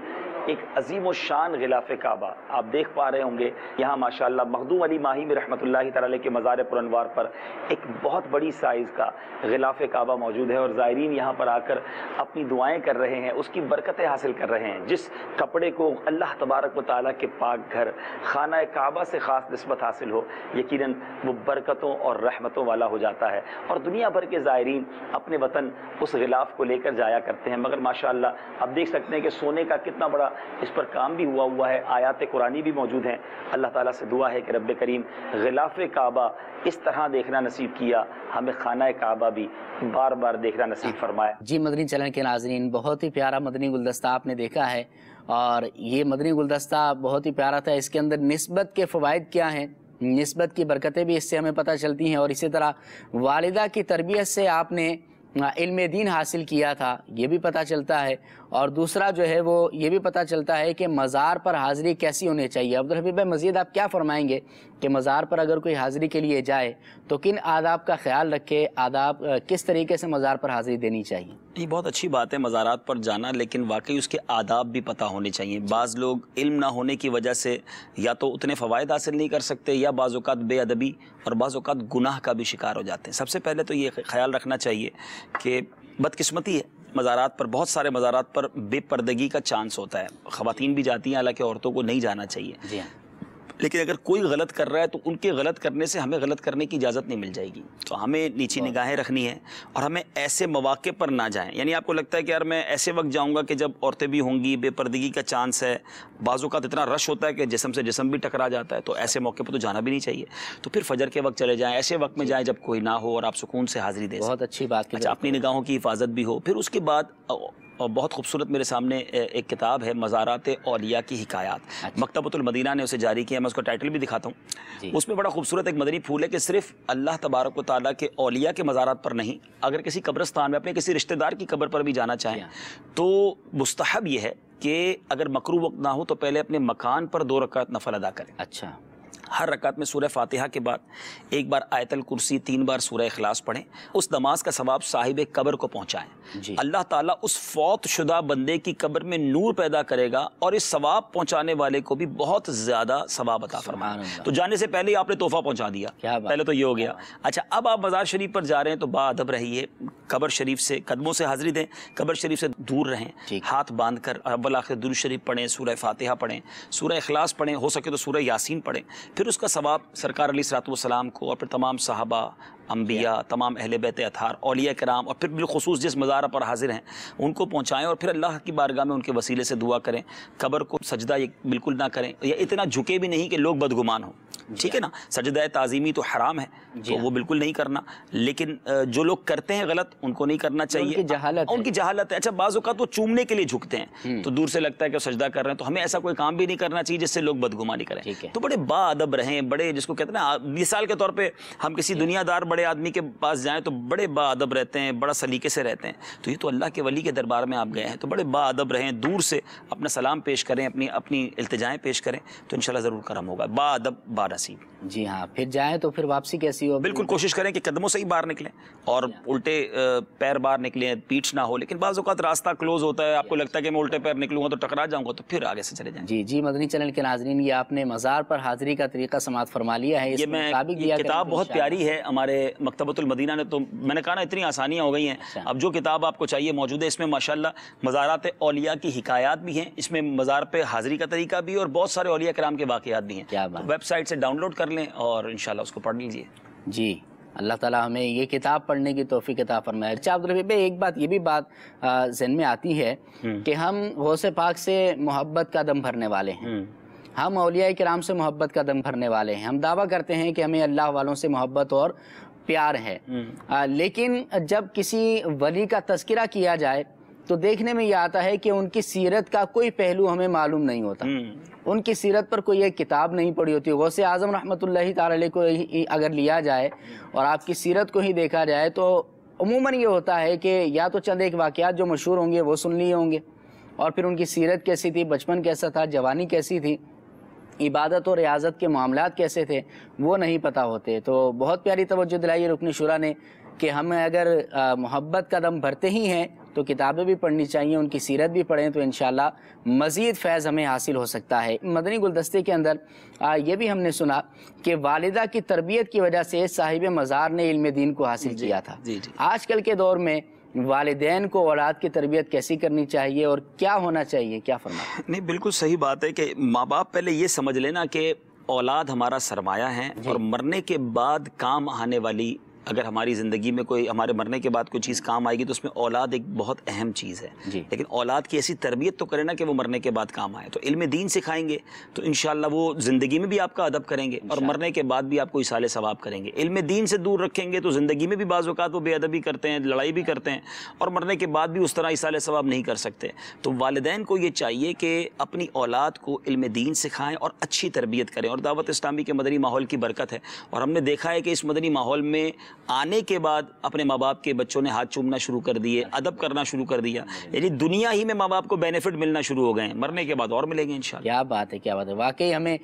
ایک عظیم و شان غلاف کعبہ آپ دیکھ پا رہے ہوں گے یہاں ماشاءاللہ مخدوم علی ماہمی رحمۃ اللہ تعالی کے مزار پر انوار پر ایک بہت بڑی سائز کا غلاف کعبہ موجود ہے، اور زائرین یہاں پر آ کر اپنی دعائیں کر رہے ہیں، اس کی برکتیں حاصل کر رہے ہیں۔ جس کپڑے کو اللہ تبارک و تعالیٰ کے پاک گھر خانہ کعبہ سے خاص نسبت حاصل ہو، یقیناً وہ برکتوں اور رحمتوں والا ہو جاتا ہے، اور دنیا بھر کے زائرین اپنے وطن اس غلاف کو لے کر جایا کرتے ہیں۔ مگر ماشاءاللہ آپ دیکھ سکتے ہیں کہ سونے کا کتنا بڑا اس پر کام بھی ہوا ہے، آیات قرآنی بھی موجود ہیں۔ اللہ تعالیٰ سے دعا ہے کہ رب کریم غلاف کعبہ اس طرح دیکھنا نصیب کیا، ہمیں خانہ کعبہ بھی بار بار دیکھنا نصیب فرمائے۔ جی مدنی چینل کے ناظرین، بہت ہی پیارا مدنی گلدستہ آپ نے دیکھا ہے، اور یہ مدنی گلدستہ بہت ہی پیارا تھا۔ اس کے اندر نسبت کے فوائد کیا ہیں، نسبت کی برکتیں بھی اس سے ہمیں پتہ چلتی ہیں، اور اسی طرح والدہ کی تربیت سے آپ نے علم دین حاصل کیا تھا یہ بھی پتہ چلتا ہے، اور دوسرا جو ہے وہ یہ بھی پتہ چلتا ہے کہ مزار پر حاضری کیسی ہونی چاہیے۔ عبدالحبیب بھائی مزید آپ کیا فرمائیں گے کہ مزار پر اگر کوئی حاضری کے لیے جائے تو کن آداب کا خیال رکھے، آداب کس طریقے سے مزار پر حاضری دینی چاہیے؟ یہ بہت اچھی بات ہے مزارات پر جانا، لیکن واقعی اس کے آداب بھی پتہ ہونے چاہیے۔ بعض لوگ علم نہ ہونے کی وجہ سے یا تو اتنے فوائد حاصل نہیں کر سکتے، یا بعض اوقات بے ادبی اور بعض اوقات گناہ کا بھی شکار ہو جاتے ہیں۔ سب سے پہلے تو یہ خیال رکھنا چاہیے کہ بدقسمتی ہے، مزارات پر بہت سارے مزارات پر بے پردگی کا چانس ہوتا ہے، خواتین بھی جاتی ہیں، حالانکہ عورتوں کو نہیں جانا چاہیے، جی ہاں، لیکن اگر کوئی غلط کر رہا ہے تو ان کے غلط کرنے سے ہمیں غلط کرنے کی اجازت نہیں مل جائے گی، تو ہمیں نیچی نگاہیں رکھنی ہے، اور ہمیں ایسے مواقع پر نہ جائیں۔ یعنی آپ کو لگتا ہے کہ یار میں ایسے وقت جاؤں گا کہ جب عورتیں بھی ہوں گی، بے پردگی کا چانس ہے، بعض اوقات اتنا رش ہوتا ہے کہ جسم سے جسم بھی ٹکرا جاتا ہے، تو ایسے موقع پر تو جانا بھی نہیں چاہیے۔ تو پھر فجر کے وقت چلے جائیں، ایسے وقت میں جائیں جب کوئی نہ ہو اور آپ سکون سے حاضری دے سکیں۔ بہت اچھی بات، اچھا، اپنی نگاہوں کی حفاظت بھی ہو۔ پھر اس کے بعد بہت خوبصورت میرے سامنے ایک کتاب ہے مزارات اولیاء کی حکایات، مکتبۃ المدینہ نے اسے جاری کیا، میں اس کا ٹائٹل بھی دکھاتا ہوں۔ اس میں بڑا خوبصورت ایک مدنی پھول ہے کہ صرف اللہ تبارک و تعالیٰ کے اولیاء کے مزارات پر نہیں، اگر کسی قبرستان میں اپنے کسی رشتہ دار کی قبر پر بھی جانا چاہیں تو مستحب یہ ہے کہ اگر مکروہ وقت نہ ہو تو پہلے اپنے مکان پر 2 رکعت نفل ادا کریں۔ اچھا، ہر رکعت میں سورہ فاتحہ کے بعد 1 بار آیت الکرسی، 3 بار سورہ اخلاص پڑھیں۔ اس نماز کا ثواب صاحب قبر کو پہنچائیں۔ اللہ تعالیٰ اس فوت شدہ بندے کی قبر میں نور پیدا کرے گا، اور اس ثواب پہنچانے والے کو بھی بہت زیادہ ثواب عطا فرمائے۔ تو جانے سے پہلے ہی آپ نے تحفہ پہنچا دیا، پہلے تو یہ ہو گیا۔ اچھا، اب آپ مزار شریف پر جا رہے ہیں تو باادب رہیے، قبر شریف سے قدموں سے حاضری دیں، قبر شریف سے دور رہیں، ہاتھ باندھ کر اول آخر درود شریف پڑھیں، سورہ فاتحہ پڑھیں، سورہ اخلاص پڑھیں، ہو سکے تو سورہ یاسین پڑھیں۔ پھر اس کا ثواب سرکار علیہ الصلوۃ والسلام کو اور پھر تمام صحابہ، انبیاء، تمام اہل بیت اطہار، اولیاء کرام، اور پھر بالخصوص جس مزار پر حاضر ہیں ان کو پہنچائیں، اور پھر اللہ کی بارگاہ میں ان کے وسیلے سے دعا کریں۔ قبر کو سجدہ بالکل نہ کریں، یا اتنا جھکے بھی نہیں کہ لوگ بدگمان ہوں، ٹھیک ہے نا۔ سجدہ تعظیمی تو حرام ہے، تو وہ بالکل نہیں کرنا، لیکن جو لوگ کرتے ہیں غلط ان کو نہیں کرنا چاہیے، ان کی جہالت ہے۔ اچھا، بعض اوقات وہ چومنے کے لیے جھکتے ہیں تو دور سے لگتا ہے کہ وہ سجدہ کر رہے ہیں، تو ہمیں ایسا کوئی کام بھی نہیں کرنا چاہیے جس سے لوگ بدگمانی کریں۔ تو بڑے با ادب رہیں، بڑے جس کو کہتے ہیں نا، مثال کے طور پہ ہم کسی دنیا دار بڑے آدمی کے پاس جائیں تو بڑے با ادب رہتے ہیں، بڑا سلیقے سے رہتے ہیں، تو یہ تو اللہ کے ولی کے دربار میں آپ گئے ہیں، تو بڑے با ادب رہیں، دور سے اپنا سلام پیش کریں، اپنی التجائیں پیش کریں، تو انشاءاللہ ضرور کرم ہوگا۔ با ادب با نصیب۔ جی ہاں، پھر جائیں تو پھر واپسی کیسی ہو؟ بالکل کوشش کریں کہ قدموں سے ہی باہر نکلیں، اور الٹے پیر باہر نکلیں، پیٹھ نہ ہو، لیکن بعض اوقات راستہ کلوز ہوتا ہے، آپ کو لگتا ہے کہ میں الٹے پیر نکلوں گا تو ٹکرا جاؤں گا، تو پھر آگے سے چلے جائیں۔ جی مدنی چینل کے ناظرین، یہ آپ نے مزار پر حاضری کا طریقہ سماعت فرما لیا ہے۔ یہ کتاب بہت پیاری ہے ہمارے مکتبۃ المدینہ نے، تو میں نے کہا نا اتنی آسانیاں ہو گئی ہیں، اب جو کتاب آپ کو چاہیے موجود ہے، اس میں ماشاءاللہ مزارات اولیاء کی حکایات بھی ہیں، اس میں مزار پہ حاضری کا طریقہ بھی، اور بہت سارے اولیاء کرام کے واقعات بھی ہیں۔ ویب سائٹ سے ڈاؤن لوڈ کر لیں اور انشاءاللہ اس کو پڑھ لیجیے۔ جی، اللہ تعالیٰ ہمیں یہ کتاب پڑھنے کی توفیق عطا فرمائے۔ اچھا عبدالحبیب، ایک بات یہ بھی ذہن میں آتی ہے کہ ہم غوث پاک سے محبت کا دم بھرنے والے ہیں، ہم اولیاء کرام سے محبت کا دم بھرنے والے ہیں، ہم دعویٰ کرتے ہیں کہ ہمیں اللہ والوں سے محبت اور پیار ہے، لیکن جب کسی ولی کا تذکرہ کیا جائے تو دیکھنے میں یہ آتا ہے کہ ان کی سیرت کا کوئی پہلو ہمیں معلوم نہیں ہوتا، ان کی سیرت پر کوئی ایک کتاب نہیں پڑھی ہوتی۔ غوث اعظم رحمۃ اللہ تعالی علیہ کو اگر لیا جائے اور آپ کی سیرت کو ہی دیکھا جائے تو عموماً یہ ہوتا ہے کہ یا تو چند ایک واقعات جو مشہور ہوں گے وہ سن لیے ہوں گے، اور پھر ان کی سیرت کیسی تھی، بچپن کیسا تھا، جوانی کیسی تھی، عبادت اور ریاضت کے معاملات کیسے تھے، وہ نہیں پتہ ہوتے۔ تو بہت پیاری توجہ دلائی رکن شورا نے کہ ہم اگر محبت کا دم بھرتے ہی ہیں تو کتابیں بھی پڑھنی چاہیے، ان کی سیرت بھی پڑھیں تو انشاءاللہ مزید فیض ہمیں حاصل ہو سکتا ہے۔ مدنی گلدستے کے اندر یہ بھی ہم نے سنا کہ والدہ کی تربیت کی وجہ سے صاحب مزار نے علم دین کو حاصل کیا تھا۔ آج کل کے دور میں والدین کو اولاد کی تربیت کیسی کرنی چاہیے اور کیا ہونا چاہیے، کیا فرمائیں؟ نہیں، بالکل صحیح بات ہے کہ ماں باپ پہلے یہ سمجھ لینا کہ اولاد ہمارا سرمایہ ہے، اور مرنے کے بعد کام آنے والی، اگر ہماری زندگی میں کوئی ہمارے مرنے کے بعد کوئی چیز کام آئے گی تو اس میں اولاد ایک بہت اہم چیز ہے، لیکن اولاد کی ایسی تربیت تو کرے نا کہ وہ مرنے کے بعد کام آئے۔ تو علم دین سکھائیں گے تو انشاءاللہ وہ زندگی میں بھی آپ کا ادب کریں گے اور مرنے کے بعد بھی آپ کو ایصال ثواب کریں گے۔ علم دین سے دور رکھیں گے تو زندگی میں بھی بعض اوقات وہ بے ادبی کرتے ہیں، لڑائی بھی کرتے ہیں، اور مرنے کے بعد بھی اس طرح ایصال ثواب نہیں کر سکتے۔ تو والدین کو یہ چاہیے کہ اپنی اولاد کو علم دین سکھائیں اور اچھی تربیت کریں، اور دعوت اسلامی کے مدنی ماحول کی برکت ہے، اور ہم نے دیکھا ہے کہ اس مدنی ماحول میں آنے کے بعد اپنے ماں باپ کے بچوں نے ہاتھ چومنا شروع کر دیے، ادب کرنا شروع کر دیا، یعنی دنیا ہی میں ماں باپ کو بینیفٹ ملنا شروع ہو گئے ہیں، مرنے کے بعد اور ملیں گے انشاءاللہ۔ کیا بات ہے، کیا بات ہے، واقعی ہمیں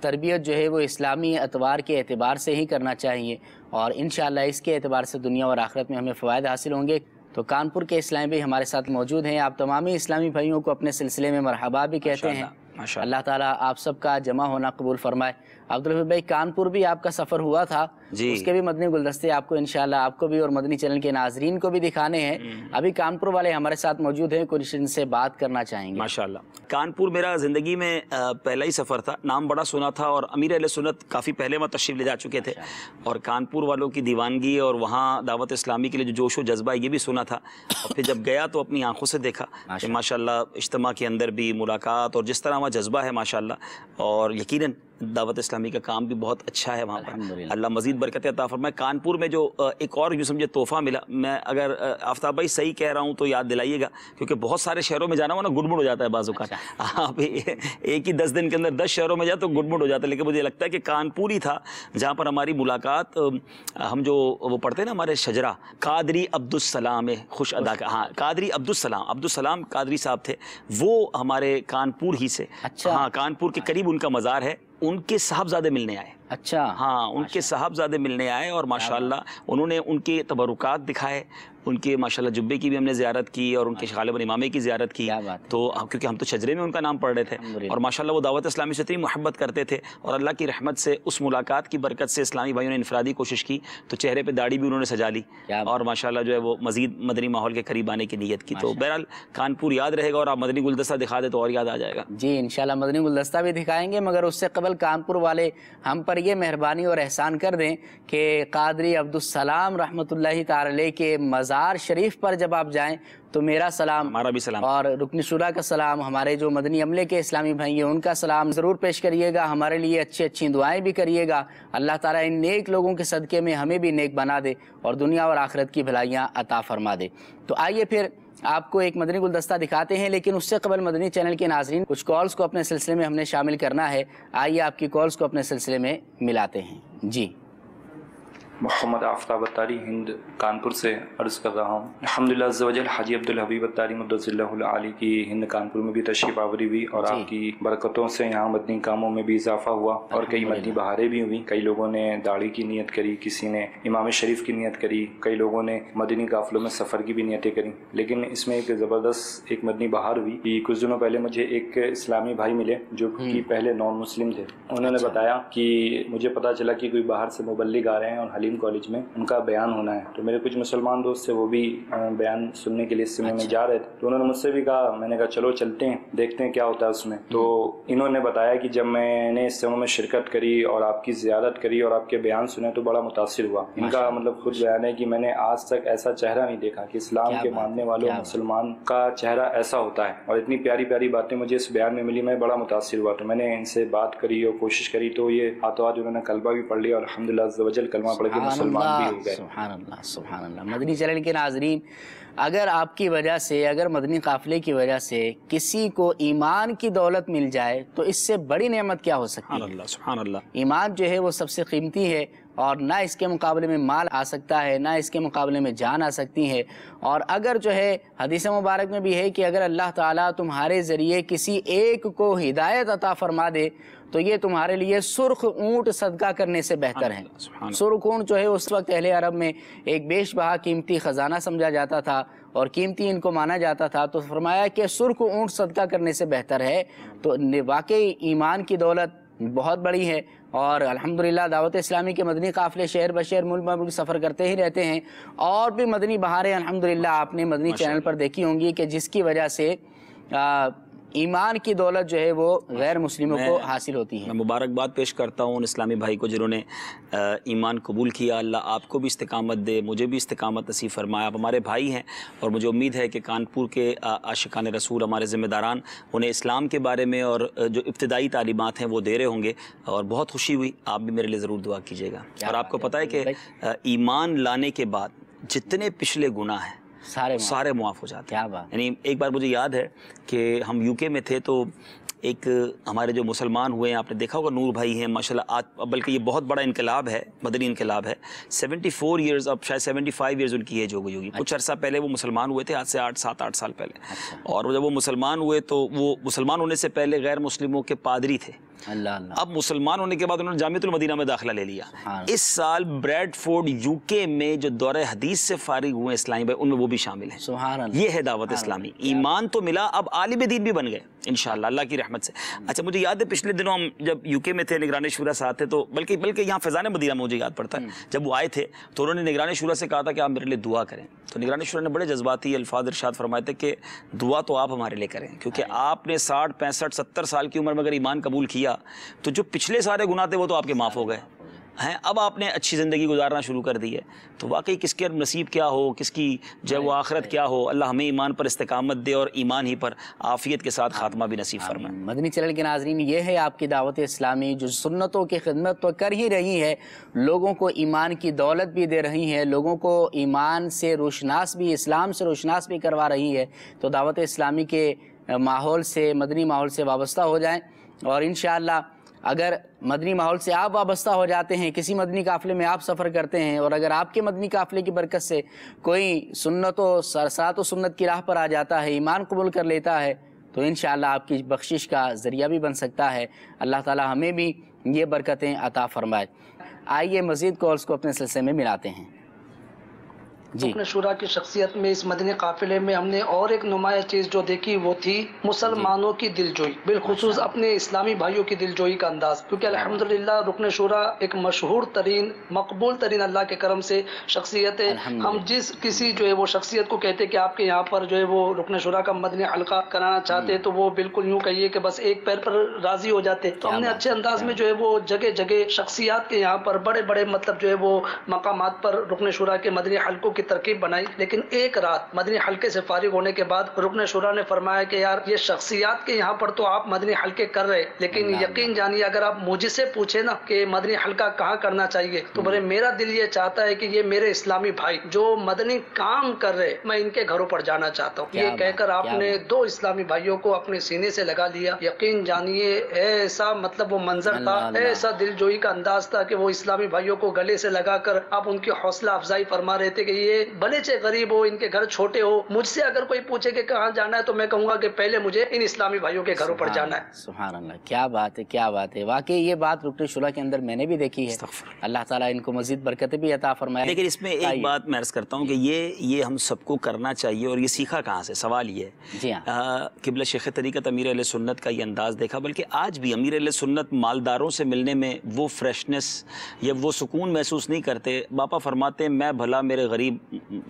تربیت جو ہے وہ اسلامی اعتبار کے اعتبار سے ہی کرنا چاہیے، اور انشاءاللہ اس کے اعتبار سے دنیا اور آخرت میں ہمیں فوائد حاصل ہوں گے۔ تو کانپور کے اسلامی بھائی ہمارے ساتھ موجود ہیں، آپ تمامی اسلامی بھائیوں کو اپنے سلسلے میں مرحبا بھی کہتے ہیں۔ اللہ تعالیٰ آپ سب کا جمع ہونا قبول فرمائے۔ عبدالحفیظ بھائی، کانپور بھی آپ کا سفر ہوا تھا، اس کے بھی مدنی گلدستے آپ کو انشاءاللہ، آپ کو بھی اور مدنی چینل کے ناظرین کو بھی دکھانے ہیں۔ ابھی کانپور والے ہمارے ساتھ موجود ہیں، کچھ ان سے بات کرنا چاہیں گے۔ ماشاءاللہ، کانپور میرا زندگی میں پہلا ہی سفر تھا، نام بڑا سنا تھا، اور امیر اہل سنت کافی پہلے وہاں تشریف لے جا چکے تھے، اور کانپور والوں کی دیوانگی اور وہاں دعوت اسلامی کے لیے جو جوش و جذبہ ہے یہ بھی سنا تھا، اور پھر جب گیا تو اپنی آنکھوں سے دیکھا کہ ماشاءاللہ اجتماع کے اندر بھی ملاقات اور جس طرح وہاں جذبہ ہے ماشاءاللہ، اور یقیناً دعوت اسلامی کا کام بھی بہت اچھا ہے وہاں پر، اللہ مزید برکت عطا فرمائے۔ کانپور میں جو ایک اور یوں سمجھے تحفہ ملا، میں اگر آفتاب بھائی صحیح کہہ رہا ہوں تو یاد دلائیے گا، کیونکہ بہت سارے شہروں میں جانا ہوا نا گڑبڑ ہو جاتا ہے بعض اوقات، آپ ایک ہی 10 دن کے اندر 10 شہروں میں جائے تو گڑبڑ ہو جاتا ہے، لیکن مجھے لگتا ہے کہ کانپور ہی تھا جہاں پر ہماری ملاقات، ہم جو وہ پڑھتے ہیں نا ہمارے شجرہ، قادری عبدالسلام خوش ادا کا، ہاں قادری عبدالسلام قادری صاحب تھے، وہ ہمارے کانپور ہی سے، ہاں کانپور کے قریب ان کا مزار ہے، ان کے صاحبزادے ملنے آئے، اچھا ہاں ان کے صاحبزادے ملنے آئے، اور ماشاءاللہ انہوں نے ان کے تبرکات دکھائے، ان کے ماشاءاللہ جبے کی بھی ہم نے زیارت کی اور ان کے غالباً امامے کی زیارت کی، تو کیونکہ ہم تو شجرے میں ان کا نام پڑھ رہے تھے، اور ماشاءاللہ وہ دعوت اسلامی سے اتنی محبت کرتے تھے، اور اللہ کی رحمت سے اس ملاقات کی برکت سے اسلامی بھائیوں نے انفرادی کوشش کی تو چہرے پہ داڑھی بھی انہوں نے سجا لی، اور ماشاءاللہ جو ہے وہ مزید مدنی ماحول کے قریب آنے کی نیت کی۔ تو بہرحال کانپور یاد رہے گا، اور آپ مدنی گلدستہ دکھا دے تو اور یاد آ جائے گا۔ جی انشاءاللہ مدنی گلدستہ بھی دکھائیں گے، مگر اس سے قبل کانپور والے ہم پر یہ مہربانی اور احسان کر دیں کہ قادری عبدالسلام رحمۃ اللہ تعالی علیہ کے مزار شریف پر جب آپ جائیں تو میرا سلام، ہمارا بھی سلام، اور رکن شورا کا سلام، ہمارے جو مدنی عملے کے اسلامی بھائی ہیں ان کا سلام ضرور پیش کریے گا، ہمارے لیے اچھی اچھی دعائیں بھی کریے گا۔ اللہ تعالیٰ ان نیک لوگوں کے صدقے میں ہمیں بھی نیک بنا دے اور دنیا اور آخرت کی بھلائیاں عطا فرما دے۔ تو آئیے پھر آپ کو ایک مدنی گلدستہ دکھاتے ہیں، لیکن اس سے قبل مدنی چینل کے ناظرین کچھ کالز کو اپنے سلسلے میں ہم نے شامل کرنا ہے، آئیے آپ کی کالز کو اپنے سلسلے میں ملاتے ہیں۔ جی محمد آفتاب اتاری ہند کانپور سے عرض کر رہا ہوں، الحمدللہ عز و جل حاجی عبدالحبیب اتاری مدثر اللہ العالی کی ہند کانپور میں بھی تشریف آوری ہوئی، اور آپ کی برکتوں سے یہاں مدنی کاموں میں بھی اضافہ ہوا، اور کئی مدنی بہاریں بھی ہوئیں، کئی لوگوں نے داڑھی کی نیت کری، کسی نے امام شریف کی نیت کری، کئی لوگوں نے مدنی قافلوں میں سفر کی بھی نیتیں کریں، لیکن اس میں ایک زبردست ایک مدنی بہار ہوئی کہ کچھ دنوں پہلے مجھے ایک اسلامی بھائی ملے جو کہ پہلے نان مسلم تھے، انہوں نے بتایا کہ مجھے پتا چلا کہ کوئی باہر سے مبلغ آ رہے ہیں اور تعلیم کالج میں ان کا بیان ہونا ہے، تو میرے کچھ مسلمان دوست تھے وہ بھی بیان سننے کے لیے اجتماع میں جا رہے تھے، تو انہوں نے مجھ سے بھی کہا، میں نے کہا چلو چلتے ہیں دیکھتے ہیں کیا ہوتا ہے اس میں۔ تو انہوں نے بتایا کہ جب میں نے اجتماع میں شرکت کری اور آپ کی زیارت کری اور آپ کے بیان سنے تو بڑا متاثر ہوا۔ ان کا مطلب خود بیان ہے کہ میں نے آج تک ایسا چہرہ نہیں دیکھا کہ اسلام کے ماننے والوں مسلمان کا چہرہ ایسا ہوتا ہے، اور اتنی پیاری پیاری باتیں مجھے اس بیان میں ملی، میں بڑا متاثر ہوا۔ تو میں نے ان سے بات کری اور کوشش کری، تو یہ ہاتھوں ہاتھ انہوں نے کلمہ بھی پڑھ لیا اور الحمدللہ عز و جل کلمہ پڑھ کے مسلمان بھی ہو گئے۔ سبحان اللہ سبحان اللہ۔ مدنی چینل کے ناظرین، اگر آپ کی وجہ سے، اگر مدنی قافلے کی وجہ سے کسی کو ایمان کی دولت مل جائے تو اس سے بڑی نعمت کیا ہو سکتی ہے؟ سبحان اللہ۔ ایمان جو ہے وہ سب سے قیمتی ہے، اور نہ اس کے مقابلے میں مال آ سکتا ہے، نہ اس کے مقابلے میں جان آ سکتی ہے۔ اور اگر جو ہے حدیث مبارک میں بھی ہے کہ اگر اللہ تعالیٰ تمہارے ذریعے کسی ایک کو ہدایت عطا فرما دے تو یہ تمہارے لیے سرخ اونٹ صدقہ کرنے سے بہتر ہے۔ سرخ اونٹ جو ہے اس وقت اہل عرب میں ایک بیش بہا قیمتی خزانہ سمجھا جاتا تھا اور قیمتی ان کو مانا جاتا تھا، تو فرمایا کہ سرخ اونٹ صدقہ کرنے سے بہتر ہے۔ تو واقعی ایمان کی دولت بہت بڑی ہے، اور الحمدللہ دعوت اسلامی کے مدنی قافلے شہر بشہر ملک ملک سفر کرتے ہی رہتے ہیں، اور بھی مدنی بہاریں الحمدللہ آپ نے مدنی چینل پر دیکھی ہوں گی کہ جس کی وجہ سے ایمان کی دولت جو ہے وہ غیر مسلموں کو حاصل ہوتی ہے۔ میں مبارکباد پیش کرتا ہوں ان اسلامی بھائی کو جنہوں نے ایمان قبول کیا۔ اللہ آپ کو بھی استقامت دے، مجھے بھی استقامت نصیب فرمائے۔ آپ ہمارے بھائی ہیں، اور مجھے امید ہے کہ کانپور کے عاشقان رسول ہمارے ذمہ داران انہیں اسلام کے بارے میں اور جو ابتدائی تعلیمات ہیں وہ دے رہے ہوں گے، اور بہت خوشی ہوئی۔ آپ بھی میرے لیے ضرور دعا کیجیے گا۔ اور آپ کو پتہ ہے کہ ایمان لانے کے بعد جتنے پچھلے گناہ ہیں سارے معاف ہو جاتے ہیں۔ یعنی ایک بار مجھے یاد ہے کہ ہم یو کے میں تھے، تو ایک ہمارے جو مسلمان ہوئے ہیں، آپ نے دیکھا ہوگا نور بھائی ہیں ماشاءاللہ، بلکہ یہ بہت بڑا انقلاب ہے، مدنی انقلاب ہے۔ 74 ایئرز، اب شاید 75 ایئرز ان کی ایج ہو گئی ہوگی۔ کچھ عرصہ پہلے وہ مسلمان ہوئے تھے، آج سے 7-8 سال پہلے، اور جب وہ مسلمان ہوئے تو وہ مسلمان ہونے سے پہلے غیر مسلموں کے پادری تھے۔ اب مسلمان ہونے کے بعد انہوں نے جامعۃ المدینہ میں داخلہ لے لیا۔ اس سال بریڈ فورڈ یو کے میں جو دورہ حدیث سے فارغ ہوئے اسلامی بھائی، ان میں وہ بھی شامل ہیں۔ سبحان اللہ، یہ ہے دعوت اسلامی۔ ایمان تو ملا، اب عالم دین بھی بن گئے انشاءاللہ اللہ کی رحمت سے۔ اچھا، مجھے یاد ہے پچھلے دنوں ہم جب یو کے میں تھے، نگران شورا ساتھ تھے، تو بلکہ یہاں فیضان مدینہ میں مجھے یاد پڑتا ہے جب وہ آئے تھے تو انہوں نے نگران شورا سے کہا تھا کہ آپ میرے لیے دعا کریں، تو نگران شورا نے بڑے جذباتی الفاظ ارشاد فرمائے تھے کہ دعا تو آپ ہمارے لیے کریں، کیونکہ آپ نے 60 65 70 سال کی عمر میں اگر ایمان قبول کیا تو جو پچھلے سارے گناہ تھے وہ تو آپ کے معاف ہو گئے ہیں، اب آپ نے اچھی زندگی گزارنا شروع کر دی ہے۔ تو واقعی کس کے نصیب کیا ہو، کس کی جو وہ آخرت کیا ہو، اللہ ہمیں ایمان پر استقامت دے اور ایمان ہی پر عافیت کے ساتھ خاتمہ بھی نصیب فرمائے۔ مدنی چینل کے ناظرین، یہ ہے آپ کی دعوت اسلامی جو سنتوں کی خدمت تو کر ہی رہی ہے، لوگوں کو ایمان کی دولت بھی دے رہی ہے، لوگوں کو ایمان سے روشناس بھی، اسلام سے روشناس بھی کروا رہی ہے۔ تو دعوت اسلامی کے ماحول سے، مدنی ماحول سے وابستہ ہو جائیں، اور انشاءاللہ اگر مدنی ماحول سے آپ وابستہ ہو جاتے ہیں، کسی مدنی قافلے میں آپ سفر کرتے ہیں، اور اگر آپ کے مدنی قافلے کی برکت سے کوئی سنت و سرسات و سنت کی راہ پر آ جاتا ہے، ایمان قبول کر لیتا ہے، تو انشاءاللہ آپ کی بخشش کا ذریعہ بھی بن سکتا ہے۔ اللہ تعالی ہمیں بھی یہ برکتیں عطا فرمائے۔ آئیے مزید کالز کو اپنے سلسلے میں ملاتے ہیں۔ رکن شورا کی شخصیت میں اس مدنی قافلے میں ہم نے اور ایک نمایاں چیز جو دیکھی وہ تھی مسلمانوں کی دلجوئی، بالخصوص اپنے اسلامی بھائیوں کی دلجوئی کا انداز، کیونکہ الحمدللہ رکن شورا ایک مشہور ترین، مقبول ترین اللہ کے کرم سے شخصیت ہے۔ ہم جس کسی جو ہے وہ شخصیت کو کہتے کہ آپ کے یہاں پر جو ہے وہ رکن شورا کا مدنی حلقہ کرانا چاہتے تو وہ بالکل یوں کہیے کہ بس ایک پیر پر راضی ہو جاتے۔ تو ہم نے اچھے انداز میں جو ہے وہ جگہ جگہ شخصیات کے یہاں پر بڑے بڑے مطلب جو ہے وہ مقامات پر رکن شورا کے مدنی حلقوں کی ترکیب بنائی، لیکن ایک رات مدنی حلقے سے فارغ ہونے کے بعد رکن شورا نے فرمایا کہ یار یہ شخصیات کے یہاں پر تو آپ مدنی حلقے کر رہے، لیکن یقین جانیے اگر آپ مجھ سے پوچھے نا کہ مدنی حلقہ کہاں کرنا چاہیے تو میرا دل یہ چاہتا ہے کہ یہ میرے اسلامی بھائی جو مدنی کام کر رہے میں ان کے گھروں پر جانا چاہتا ہوں۔ یہ کہہ کر آپ نے 2 اسلامی بھائیوں کو اپنے سینے سے لگا لیا۔ یقین جانیے ایسا مطلب وہ منظر تھا، ایسا دل جوئی کا انداز تھا کہ وہ اسلامی بھائیوں کو گلے سے لگا کر آپ ان کی حوصلہ افزائی فرما رہے تھے کہ یہ یہ بھلے سے غریب ہو، ان کے گھر چھوٹے ہو، مجھ سے اگر کوئی پوچھے کہ کہاں جانا ہے تو میں کہوں گا کہ پہلے مجھے ان اسلامی بھائیوں کے گھروں پر جانا ہے۔ سبحان اللہ، کیا بات ہے، کیا بات ہے، واقعی یہ بات رکن شورا کے اندر میں نے بھی دیکھی ہے۔ اللہ تعالیٰ ان کو مزید برکتیں بھی عطا فرمائے۔ لیکن اس میں ایک بات میں عرض کرتا ہوں کہ یہ ہم سب کو کرنا چاہیے، اور یہ سیکھا کہاں سے؟ سوال یہ ہے جی ہاں، قبلہ شیخ طریقت امیر اہل سنت کا یہ انداز دیکھا، بلکہ آج بھی امیر اہل سنت مالداروں سے ملنے میں وہ فریشنس یا وہ سکون محسوس نہیں کرتے۔ باپا فرماتے ہیں میں بھلا میرے غریب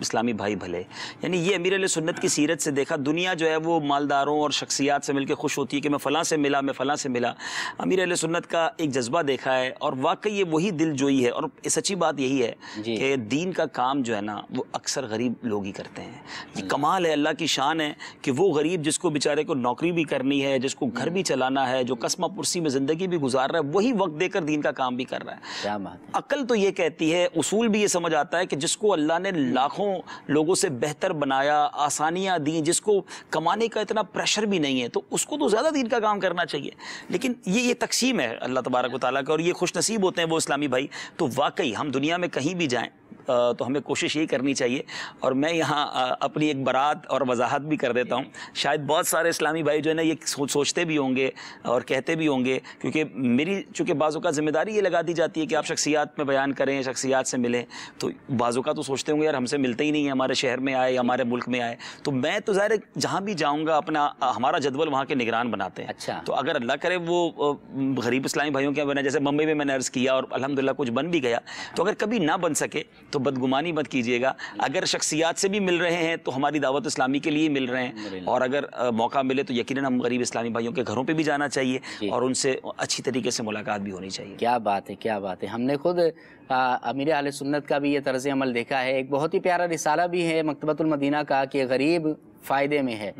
اسلامی بھائی بھلے، یعنی یہ امیر اہل سنت کی سیرت سے دیکھا۔ دنیا جو ہے وہ مالداروں اور شخصیات سے مل کے خوش ہوتی ہے کہ میں فلاں سے ملا، میں فلاں سے ملا۔ امیر اہل سنت کا ایک جذبہ دیکھا ہے، اور واقعی یہ وہی دل جوئی ہے، اور سچی بات یہی ہے کہ دین کا کام جو ہے نا وہ اکثر غریب لوگ ہی کرتے ہیں۔ یہ کمال ہے، اللہ کی شان ہے کہ وہ غریب جس کو بیچارے کو نوکری بھی کرنی ہے، جس کو گھر بھی چلانا ہے، جو قسمہ پرسی میں زندگی بھی گزار رہا ہے، وہی وقت دے کر دین کا کام بھی کر رہا ہے۔ کیا بات ہے۔ عقل تو یہ کہتی ہے، اصول بھی یہ سمجھ آتا ہے کہ جس کو اللہ نے لاکھوں لوگوں سے بہتر بنایا، آسانیاں دیں، جس کو کمانے کا اتنا پریشر بھی نہیں ہے، تو اس کو تو زیادہ دین کا کام کرنا چاہیے۔ لیکن یہ تقسیم ہے اللہ تبارک و تعالیٰ کا، اور یہ خوش نصیب ہوتے ہیں وہ اسلامی بھائی۔ تو واقعی ہم دنیا میں کہیں بھی جائیں تو ہمیں کوشش یہی کرنی چاہیے، اور میں یہاں اپنی ایک برات اور وضاحت بھی کر دیتا ہوں۔ شاید بہت سارے اسلامی بھائی جو ہے نا یہ سوچتے بھی ہوں گے اور کہتے بھی ہوں گے، کیونکہ میری چونکہ بعض اوقات ذمہ داری یہ لگا دی جاتی ہے کہ آپ شخصیات میں بیان کریں، شخصیات سے ملیں، تو بعض اوقات تو سوچتے ہوں گے یار ہم سے ملتے ہی نہیں ہیں، ہمارے شہر میں آئے، ہمارے ملک میں آئے۔ تو میں تو ظاہر جہاں بھی جاؤں گا اپنا ہمارا جدول وہاں کے نگران بناتے ہیں۔ اچھا، تو اگر اللہ کرے وہ غریب اسلامی بھائیوں کے بنے، جیسے ممبئی میں میں نے عرض کیا اور الحمدللہ کچھ بن بھی گیا، تو اگر کبھی نہ بن سکے تو بدگمانی مت کیجیے گا۔ اگر شخصیات سے بھی مل رہے ہیں تو ہماری دعوت اسلامی کے لیے مل رہے ہیں، اور اگر موقع ملے تو یقیناً ہم غریب اسلامی بھائیوں کے گھروں پہ بھی جانا چاہیے اور ان سے اچھی طریقے سے ملاقات بھی ہونی چاہیے۔ کیا بات ہے، کیا بات ہے۔ ہم نے خود امیر اہل سنت کا بھی یہ طرز عمل دیکھا ہے۔ ایک بہت ہی پیارا رسالہ بھی ہے مکتبۃ المدینہ کا کہ غریب فائدے میں ہے،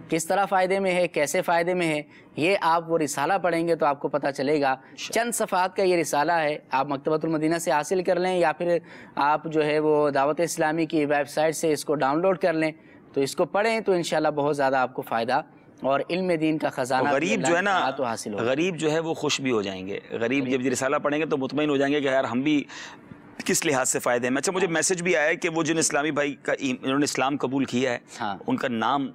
کس طرح فائدے میں ہے، کیسے فائدے میں ہے، یہ آپ وہ رسالہ پڑھیں گے تو آپ کو پتہ چلے گا۔ چند صفحات کا یہ رسالہ ہے، آپ مکتبۃ المدینہ سے حاصل کر لیں، یا پھر آپ جو ہے وہ دعوت اسلامی کی ویب سائٹ سے اس کو ڈاؤن لوڈ کر لیں، تو اس کو پڑھیں تو انشاءاللہ بہت زیادہ آپ کو فائدہ اور علم دین کا خزانہ غریب جو ہے نا تو حاصل ہوگا۔ غریب جو ہے وہ خوش بھی ہو جائیں گے، غریب جب یہ رسالہ پڑھیں گے تو مطمئن ہو جائیں گے کہ یار ہم بھی کس لحاظ سے فائدے ہیں۔ اچھا، مجھے میسج بھی آیا ہے کہ وہ جن اسلامی بھائی کا انہوں نے اسلام قبول کیا ہے ان کا نام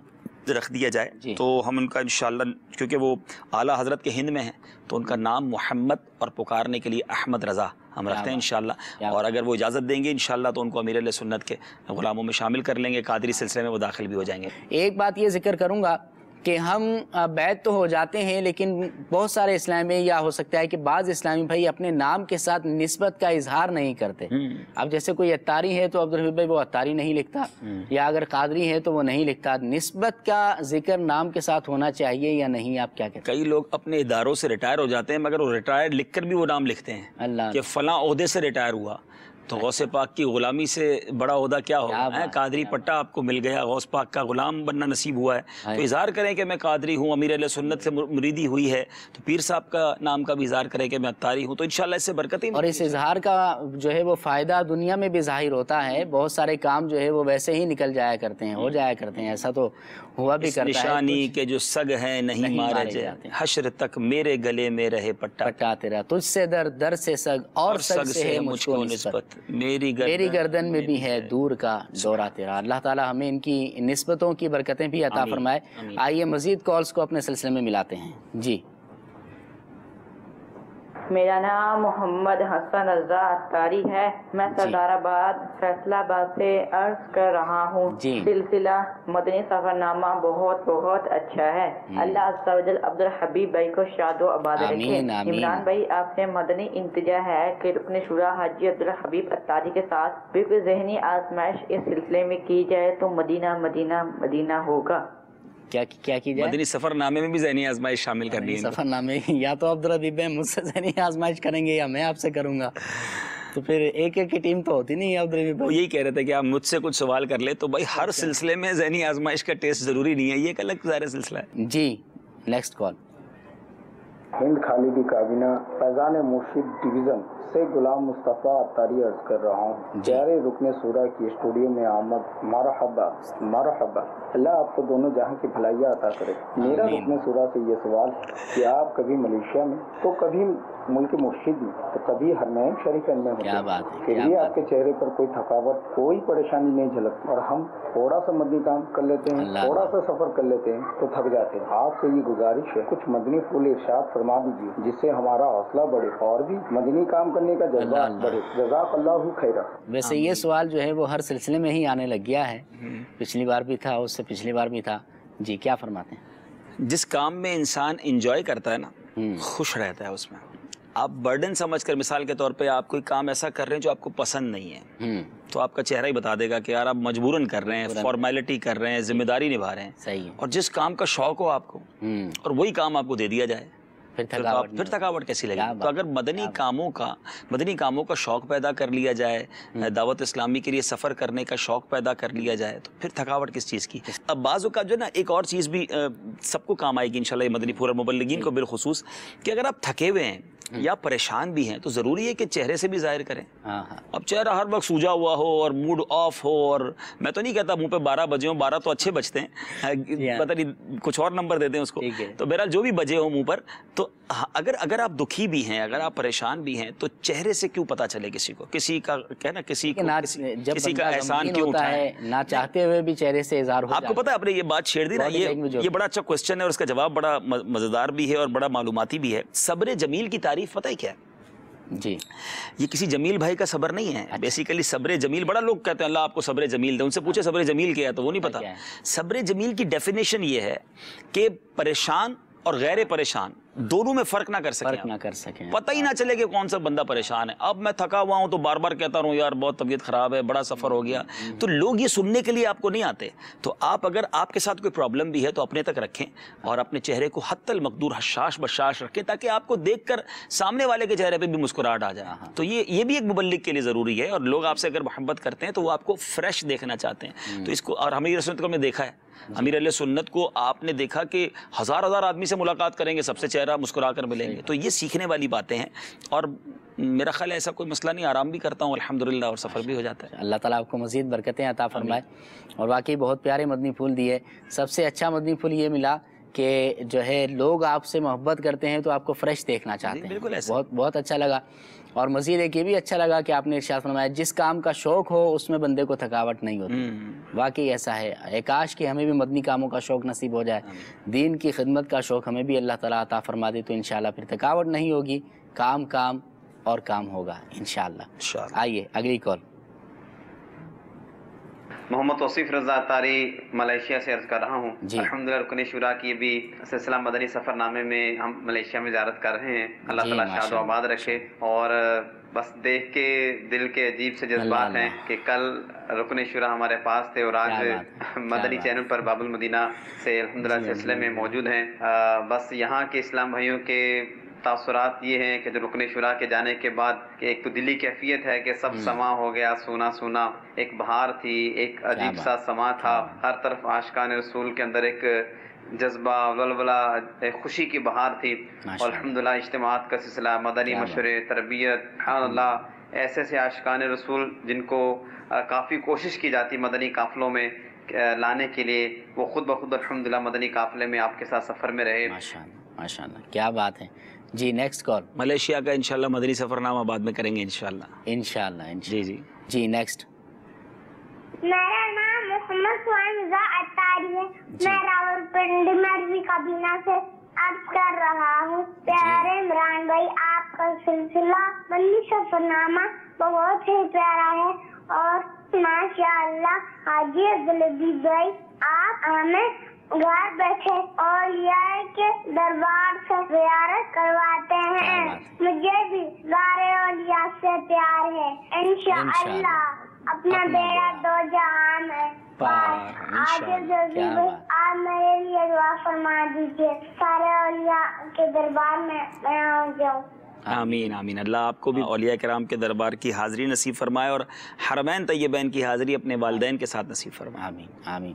رکھ دیا جائے، تو ہم ان کا انشاءاللہ، کیونکہ وہ اعلیٰ حضرت کے ہند میں ہیں، تو ان کا نام محمد اور پکارنے کے لیے احمد رضا ہم رکھتے ہیں انشاءاللہ، اور اگر وہ اجازت دیں گے انشاءاللہ تو ان کو امیر اہل سنت کے غلاموں میں شامل کر لیں گے، قادری سلسلے میں وہ داخل بھی ہو جائیں گے۔ ایک بات یہ ذکر کروں گا کہ ہم بیعت تو ہو جاتے ہیں، لیکن بہت سارے اسلامی، یا ہو سکتا ہے کہ بعض اسلامی بھائی اپنے نام کے ساتھ نسبت کا اظہار نہیں کرتے۔ اب جیسے کوئی اتاری ہے تو عبدالحبیب بھائی وہ اتاری نہیں لکھتا، یا اگر قادری ہے تو وہ نہیں لکھتا۔ نسبت کا ذکر نام کے ساتھ ہونا چاہیے یا نہیں، آپ کیا کہتے ہیں؟ کئی لوگ اپنے اداروں سے ریٹائر ہو جاتے ہیں مگر وہ ریٹائر لکھ کر بھی وہ نام لکھتے ہیں اللہ کہ فلاں عہدے سے ریٹائر ہوا، تو غوث پاک کی غلامی سے بڑا عہدہ کیا ہوگا؟ قادری پٹا آپ کو مل گیا، غوث پاک کا غلام بننا نصیب ہوا ہے، تو اظہار کریں کہ میں قادری ہوں، امیر اہل سنت سے مریدی ہوئی ہے، تو پیر صاحب کا نام کا بھی اظہار کریں کہ میں اتاری ہوں، تو انشاءاللہ اس سے برکتیں۔ اور اس اظہار کا جو ہے وہ فائدہ دنیا میں بھی ظاہر ہوتا ہے، بہت سارے کام جو ہے وہ ویسے ہی نکل جایا کرتے ہیں، ہو جایا کرتے ہیں، ایسا تو ہوا بھی کرتا ہے۔ نشانی کے جو سگ ہیں نہیں مارے جاتے، حشر تک میرے گلے میں رہے پٹا تیرا، تجھ سے در سے سگ اور سگ سے ہے مجھ کو نسبت، میری گردن میں بھی ہے دور کا دورہ تیرا۔ اللہ تعالی ہمیں ان کی نسبتوں کی برکتیں بھی عطا فرمائے۔ آئیے مزید کالز کو اپنے سلسلے میں ملاتے ہیں۔ جی، میرا نام محمد حسن رضا اتاری ہے، میں سردار آباد فیصلہ آباد سے عرض کر رہا ہوں۔ سلسلہ مدنی سفر نامہ بہت بہت اچھا ہے، اللہ عز و جل عبدالحبیب بھائی کو شاد و آباد رکھے۔ عمران بھائی، آپ سے مدنی التجا ہے کہ رکن شورا حاجی عبدالحبیب اتاری کے ساتھ بالکل ذہنی آزمائش اس سلسلے میں کی جائے تو مدینہ مدینہ مدینہ ہوگا۔ کیا کی جائے؟ مدنی سفر نامے میں بھی ذہنی آزمائش شامل کرنی ہے۔ سفر نامے یا تو عبدالحبیب مجھ سے ذہنی آزمائش کریں گے یا میں آپ سے کروں گا، تو پھر ایک ایک کی ٹیم تو ہوتی نہیں ہے۔ عبدالحبیب وہ یہی کہہ رہے تھے کہ آپ مجھ سے کچھ سوال کر لیں، تو بھائی ہر سلسلے میں ذہنی آزمائش کا ٹیسٹ ضروری نہیں ہے، یہ ایک الگ ظاہر سلسلہ ہے۔ جی، نیکسٹ کال۔ ہند خالدی کابینہ فیضان مرشد ڈویژن سے غلام مصطفیٰ عطاری عرض کر رہا ہوں، پیارے رکن سورہ کی اسٹوڈیو میں آمد مرحبا مرحبا، اللہ آپ کو دونوں جہاں کی بھلائیاں عطا کرے۔ میرا رکن سورہ سے یہ سوال ہے کہ آپ کبھی ملیشیا میں تو کبھی ملک مرشد میں تو کبھی حرمین شریفین میں ہوتے ہیں، پھر بھی آپ کے چہرے پر کوئی تھکاوٹ کوئی پریشانی نہیں جھلکتی، اور ہم تھوڑا سا مدنی کام کر لیتے ہیں، تھوڑا سا سفر کر لیتے ہیں تو تھک جاتے ہیں۔ آپ سے یہ گزارش ہے کچھ مدنی پھول ارشاد فرما دیجیے جس سے ہمارا حوصلہ بڑھے اور بھی مدنی کام کرنے کا جذبہ بڑھے۔ جزاک اللہ خیرا۔ ویسے یہ سوال جو ہے وہ ہر سلسلے میں ہی آنے لگ گیا ہے، پچھلی بار بھی تھا، اس سے پچھلی بار بھی تھا۔ جی کیا فرماتے ہیں؟ جس کام میں انسان انجوائے کرتا ہے نا، خوش رہتا ہے اس میں۔ آپ برڈن سمجھ کر، مثال کے طور پہ آپ کوئی کام ایسا کر رہے ہیں جو آپ کو پسند نہیں ہے، تو آپ کا چہرہ ہی بتا دے گا کہ یار آپ مجبوراً کر رہے ہیں، فارمیلٹی کر رہے ہیں، ذمہ داری نبھا رہے ہیں۔ صحیح۔ اور جس کام کا شوق ہو آپ کو اور وہی کام آپ کو دے دیا جائے پھر تھکاوٹ کیسی لگے؟ تو اگر مدنی کاموں کا شوق پیدا کر لیا جائے، دعوت اسلامی کے لیے سفر کرنے کا شوق پیدا کر لیا جائے، تو پھر تھکاوٹ کس چیز کی؟ اب بعض اوقات جو ہے نا ایک اور چیز بھی سب کو کام آئے گی انشاءاللہ، یہ مدنی پھول اور مبلغین کو بالخصوص، کہ اگر آپ تھکے ہوئے ہیں یا پریشان بھی ہیں تو ضروری ہے کہ چہرے سے بھی ظاہر کریں۔ اب چہرہ ہر وقت سوجا ہوا ہو اور موڈ آف ہو، اور میں تو نہیں کہتا منہ پہ 12 بجے ہوں، 12 تو اچھے بجتے ہیں، پتہ نہیں کچھ اور نمبر دیتے ہیں اس کو، تو بہرحال جو بھی بجے ہوں منہ پر، تو اگر آپ دکھی بھی ہیں، اگر آپ پریشان بھی ہیں، تو چہرے سے کیوں پتہ چلے کسی کو؟ کسی کا کہنا کسی کا احسان کیوں اٹھائے؟ نہ چاہتے ہوئے بھی چہرے سے اظہار ہو۔ آپ کو پتہ ہے، آپ نے یہ بات چھیڑ دی نا، یہ بڑا اچھا کوسچن ہے اور اس کا جواب بڑا مزیدار بھی ہے اور بڑا معلوماتی بھی ہے۔ صبر جمیل کی تعریف پتہ ہے کیا ہے؟ جی، یہ کسی جمیل بھائی کا صبر نہیں ہے، بیسیکلی صبر جمیل، بڑا لوگ کہتے ہیں اللہ آپ کو صبر جمیل دے، ان سے پوچھے صبر جمیل کیا ہے تو وہ نہیں پتا۔ صبر جمیل کی ڈیفینیشن یہ ہے کہ پریشان اور غیر پریشان دونوں میں فرق نہ کر سکیں، پتہ ہی نہ چلے کہ کون سا بندہ پریشان ہے۔ اب میں تھکا ہوا ہوں تو بار بار کہتا رہوں یار بہت طبیعت خراب ہے، بڑا سفر ہو گیا، تو لوگ یہ سننے کے لیے آپ کو نہیں آتے۔ تو آپ اگر آپ کے ساتھ کوئی پرابلم بھی ہے تو اپنے تک رکھیں اور اپنے چہرے کو حتی المقدور حشاش بشاش رکھیں، تاکہ آپ کو دیکھ کر سامنے والے کے چہرے پہ بھی مسکراہٹ آ جائے۔ تو یہ بھی ایک مبلغ کے لیے ضروری ہے، اور لوگ آپ سے اگر محبت کرتے ہیں تو وہ آپ کو فریش دیکھنا چاہتے ہیں۔ تو اس کو، اور امیر سنت کو ہم نے دیکھا ہے، امیر علیہ سنت کو آپ نے دیکھا کہ ہزار آدمی سے ملاقات کریں گے، سب سے چہرہ مسکرا کر ملیں گے۔ تو یہ سیکھنے والی باتیں ہیں، اور میرا خیال ہے ایسا کوئی مسئلہ نہیں، آرام بھی کرتا ہوں الحمدللہ، اور سفر بھی ہو جاتا ہے۔ اللہ تعالیٰ آپ کو مزید برکتیں عطا فرمائے۔ اور واقعی بہت پیارے مدنی پھول دیے۔ سب سے اچھا مدنی پھول یہ ملا کہ جو ہے لوگ آپ سے محبت کرتے ہیں تو آپ کو فریش دیکھنا چاہتے ہیں، بالکل ایسا، بہت اچھا لگا۔ اور مزید ایک یہ بھی اچھا لگا کہ آپ نے ارشاد فرمایا جس کام کا شوق ہو اس میں بندے کو تھکاوٹ نہیں ہوتی۔ واقعی ایسا ہے، کاش کہ ہمیں بھی مدنی کاموں کا شوق نصیب ہو جائے، دین کی خدمت کا شوق ہمیں بھی اللہ تعالیٰ عطا فرما دے، تو انشاءاللہ پھر تھکاوٹ نہیں ہوگی، کام اور کام ہوگا انشاءاللہ۔ آئیے اگلی کال۔ محمد توصیف رضا عطاری ملیشیا سے عرض کر رہا ہوں۔ الحمدللہ رکن شورا کی بھی سلسلہ مدنی سفر نامے میں ہم ملیشیا میں زیارت کر رہے ہیں، اللہ تعالیٰ شاد و آباد رکھے۔ اور بس دیکھ کے دل کے عجیب سے جذبات ہیں کہ کل رکن شورا ہمارے پاس تھے اور آج مدنی چینل پر باب المدینہ سے الحمدللہ سلسلے میں موجود ہیں۔ بس یہاں کے اسلام بھائیوں کے تاثرات یہ ہیں کہ جو رکن شورا کے جانے کے بعد کہ ایک تو دلی کیفیت ہے کہ سب سما ہو گیا، سونا سونا، ایک بہار تھی، ایک عجیب سا سما تھا، ہر طرف عاشقان رسول کے اندر ایک جذبہ ولولہ، ایک خوشی کی بہار تھی۔ اور الحمدللہ اجتماعات کا سلسلہ، مدنی مشورے، تربیت، سبحان اللہ، ایسے عاشقان رسول جن کو کافی کوشش کی جاتی مدنی قافلوں میں لانے کے لیے، وہ خود بخود الحمدللہ مدنی قافلے میں آپ کے ساتھ سفر میں رہے۔ ماشاءاللہ، کیا بات ہے۔ جی نیکسٹ کال۔ ملیشیا کا انشاءاللہ مدنی سفر نامہ بعد میں کریں گے انشاءاللہ۔ جی نیکسٹ۔ میرا نام محمد سوائمزہ عطاری ہے، میں راولپنڈی مرضی کابینہ سے عرض کر رہا ہوں۔ پیارے عمران بھائی، آپ کا سلسلہ مدنی سفر نامہ بہت ہی پیارا ہے، اور ماشاءاللہ حاجی عبدالعزیز بھائی آپ ہمیں گھر بیٹھے اولیاء کے دربار سے زیارت کرواتے ہیں۔ مجھے بھی غار اولیاء سے پیار ہے، انشاءاللہ اپنا بیڑا دو جہان ہے۔ آج آپ میرے لیے دعا فرما دیجیے، سارے اولیاء کے دربار میں میں آ جاؤں۔ آمین آمین۔ اللہ آپ کو بھی اولیاء کرام کے دربار کی حاضری نصیب فرمائے، اور حرمین طیبین کی حاضری اپنے والدین کے ساتھ نصیب فرمائے۔ آمین آمین۔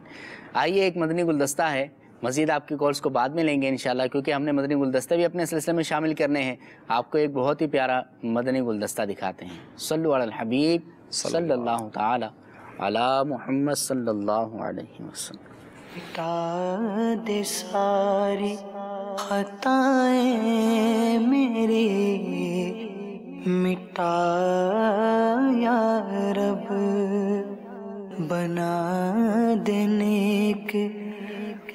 آئیے ایک مدنی گلدستہ ہے مزید آپ کی کالز کو بعد میں لیں گے انشاءاللہ، کیونکہ ہم نے مدنی گلدستہ بھی اپنے سلسلے میں شامل کرنے ہیں۔ آپ کو ایک بہت ہی پیارا مدنی گلدستہ دکھاتے ہیں۔ صلو علی الحبیب صلی اللہ تعالی علی محمد صلی اللہ علیہ وسلم۔ مٹا دے ساری خطائیں میری، مٹا یا رب، بنا دے نیک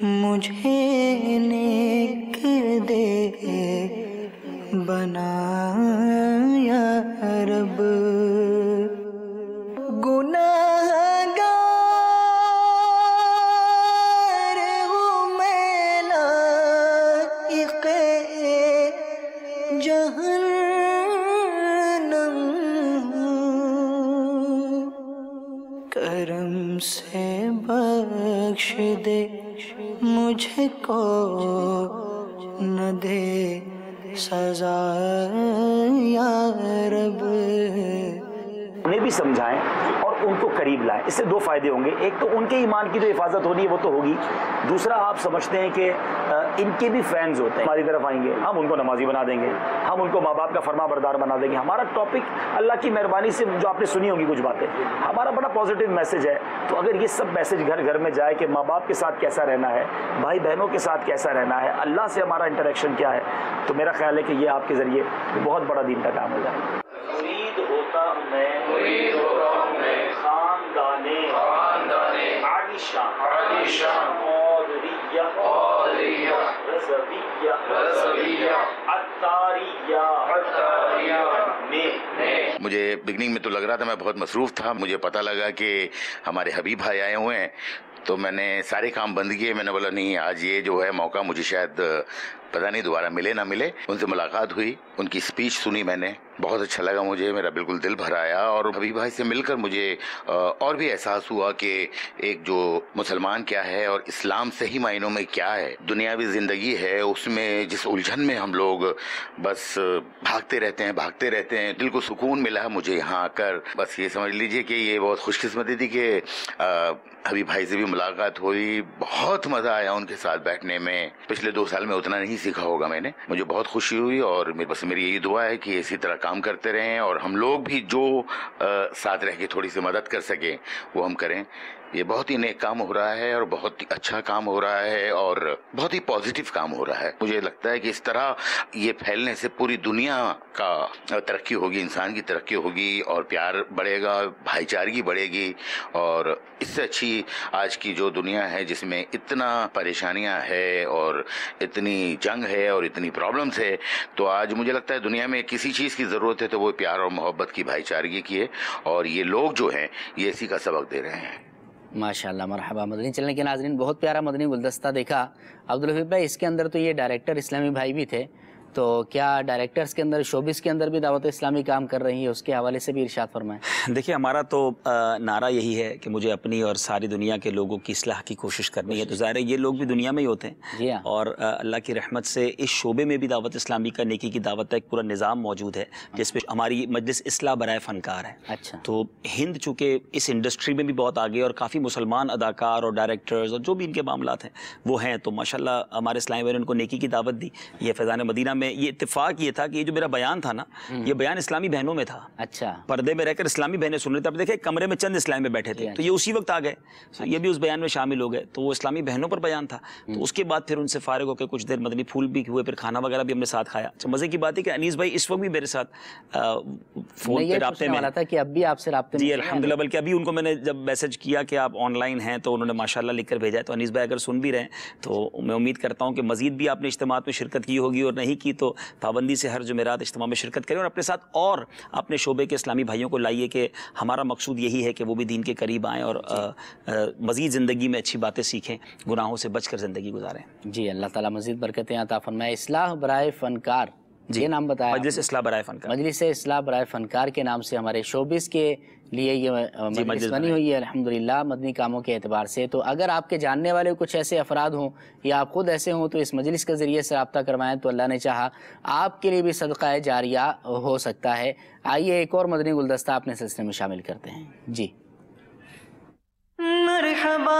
مجھے نیک دے، بنا یا رب۔ گناہ گار ہوں میں لائق جہنم، کرم سے بخش دے مجھ کو، نہ دے سزا یا رب۔ انہیں بھی سمجھائیں اور ان کو قریب لائیں، اس سے دو فائدے ہوں گے۔ ایک تو ان کے ایمان کی جو حفاظت ہونی ہے وہ تو ہوگی، دوسرا آپ سمجھتے ہیں کہ ان کے بھی فینز ہوتے ہیں، ہماری طرف آئیں گے، ہم ان کو نمازی بنا دیں گے، ہم ان کو ماں باپ کا فرما بردار بنا دیں گے۔ ہمارا ٹاپک اللہ کی مہربانی سے جو آپ نے سنی ہوگی کچھ باتیں، ہمارا بڑا پازیٹیو میسج ہے۔ تو اگر یہ سب میسج گھر گھر میں جائے کہ ماں باپ کے ساتھ کیسا رہنا ہے، بھائی بہنوں کے ساتھ کیسا رہنا ہے، اللہ سے ہمارا انٹریکشن کیا ہے، تو میرا خیال ہے کہ یہ آپ کے ذریعے بہت بڑا دین کا کام ہو جائے گا۔ مرید ہوتا ہوں میں خاندانے عالیشان قادریہ رضویہ عطاریہ میں۔ مجھے بگننگ میں تو لگ رہا تھا میں بہت مصروف تھا، مجھے پتہ لگا کہ ہمارے حبیب بھائی آئے ہوئے ہیں، تو میں نے سارے کام بند کیے۔ میں نے بولا نہیں، آج یہ جو ہے موقع مجھے شاید پتہ نہیں دوبارہ ملے نہ ملے۔ ان سے ملاقات ہوئی، ان کی اسپیچ سنی میں نے، بہت اچھا لگا مجھے، میرا بالکل دل بھر آیا۔ اور حبیب بھائی سے مل کر مجھے اور بھی احساس ہوا کہ ایک جو مسلمان کیا ہے اور اسلام صحیح معنوں میں کیا ہے، دنیاوی زندگی ہے اس میں جس الجھن میں ہم لوگ بس بھاگتے رہتے ہیں، دل کو سکون ملا مجھے یہاں آ کر۔ بس یہ سمجھ لیجئے کہ یہ بہت خوش قسمتی تھی کہ حبیب بھائی سے بھی ملاقات ہوئی، بہت مزہ آیا ان کے ساتھ بیٹھنے میں۔ پچھلے 2 سال میں اتنا نہیں سیکھا ہوگا میں نے، مجھے بہت خوشی ہوئی، اور بس میری یہی دعا ہے کہ اسی طرح کام کرتے رہیں، اور ہم لوگ بھی جو ساتھ رہ کے تھوڑی سی مدد کر سکیں وہ ہم کریں۔ یہ بہت ہی نیک کام ہو رہا ہے اور بہت ہی اچھا کام ہو رہا ہے اور بہت ہی پازیٹیو کام ہو رہا ہے۔ مجھے لگتا ہے کہ اس طرح یہ پھیلنے سے پوری دنیا کا ترقی ہوگی، انسان کی ترقی ہوگی، اور پیار بڑھے گا، بھائی چارگی بڑھے گی۔ اور اس سے اچھی آج کی جو دنیا ہے جس میں اتنا پریشانیاں ہے اور اتنی جنگ ہے اور اتنی پرابلمز ہے، تو آج مجھے لگتا ہے دنیا میں کسی چیز کی ضرورت ہے تو وہ پیار اور محبت کی، بھائی چارگی کی ہے، اور یہ لوگ جو ہیں یہ اسی کا سبق دے رہے ہیں۔ ماشاءاللہ، مرحبا۔ مدنی چلنے کے ناظرین، بہت پیارا مدنی گلدستہ دیکھا عبدالحفیظ بھائی۔ اس کے اندر تو یہ ڈائریکٹر اسلامی بھائی بھی تھے، تو کیا ڈائریکٹرز کے اندر، شوبز کے اندر بھی دعوت اسلامی کام کر رہی ہے؟ اس کے حوالے سے بھی ارشاد فرمائیں۔ دیکھیے، ہمارا تو نعرہ یہی ہے کہ مجھے اپنی اور ساری دنیا کے لوگوں کی اصلاح کی کوشش کرنی ہے، تو ظاہر ہے یہ لوگ بھی دنیا میں ہی ہوتے ہیں، اور اللہ کی رحمت سے اس شعبے میں بھی دعوت اسلامی کا، نیکی کی دعوت کا ایک پورا نظام موجود ہے، جس پہ ہماری مجلس اصلاح برائے فنکار ہے۔ اچھا۔ تو ہند چونکہ اس انڈسٹری میں بھی بہت آگے، اور کافی مسلمان اداکار اور ڈائریکٹرز اور جو بھی ان کے معاملات ہیں وہ ہیں، تو ماشاءاللہ ہمارے اسلامی بھائی نے ان کو نیکی کی دعوت دی۔ یہ فیضان مدینہ میں یہ اتفاق یہ تھا کہ یہ جو میرا بیان تھا نا، یہ بیان اسلامی بہنوں میں تھا۔ اچھا۔ پردے میں رہ کر اسلامی بہنیں سن رہے تھے، اب دیکھیں کمرے میں چند اسلامی میں بیٹھے تھے، تو یہ اسی وقت آ گئے، یہ بھی اس بیان میں شامل ہو گئے، تو وہ اسلامی بہنوں پر بیان تھا۔ تو اس کے بعد پھر ان سے فارغ ہو کے کچھ دیر مدنی پھول بھی ہوئے، پھر کھانا وغیرہ بھی ہم نے ساتھ کھایا۔ اچھا، مزے کی بات ہے کہ انیس بھائی اس وقت بھی میرے ساتھ فون پہ رابطے میں تھا کہ اب بھی آپ سے رابطے میں؟ جی الحمدللہ، بلکہ ابھی ان کو میں نے جب میسج کیا کہ آپ آن لائن ہیں تو انہوں نے ماشاءاللہ لکھ کر بھیجا ہے۔ تو انیس بھائی اگر سن بھی رہے ہیں تو میں امید کرتا ہوں کہ مزید بھی آپ نے اجتماعات میں شرکت کی ہوگی، اور نہیں کی تو پابندی سے ہر جمعرات اجتماع میں شرکت کریں، اور اپنے ساتھ اور اپنے شعبے کے اسلامی بھائیوں کو لائیے، کہ ہمارا مقصود یہی ہے کہ وہ بھی دین کے قریب آئیں اور مزید زندگی میں اچھی باتیں سیکھیں، گناہوں سے بچ کر زندگی گزاریں۔ جی، اللہ تعالیٰ مزید برکتیں عطا فرمائے۔ اصلاح برائے فنکار، یہ نام بتایا، مجلس اصلاح برائے فنکار، مجلس اصلاح برائے فنکار کے نام سے ہمارے شوبز کے لیے یہ مجلس بنی ہوئی ہے الحمدللہ مدنی کاموں کے اعتبار سے۔ تو اگر آپ کے جاننے والے کچھ ایسے افراد ہوں یا آپ خود ایسے ہوں تو اس مجلس کے ذریعے سے رابطہ کروائیں، تو اللہ نے چاہا آپ کے لیے بھی صدقہ جاریہ ہو سکتا ہے۔ آئیے ایک اور مدنی گلدستہ اپنے سلسلے میں شامل کرتے ہیں۔ جی مرحبا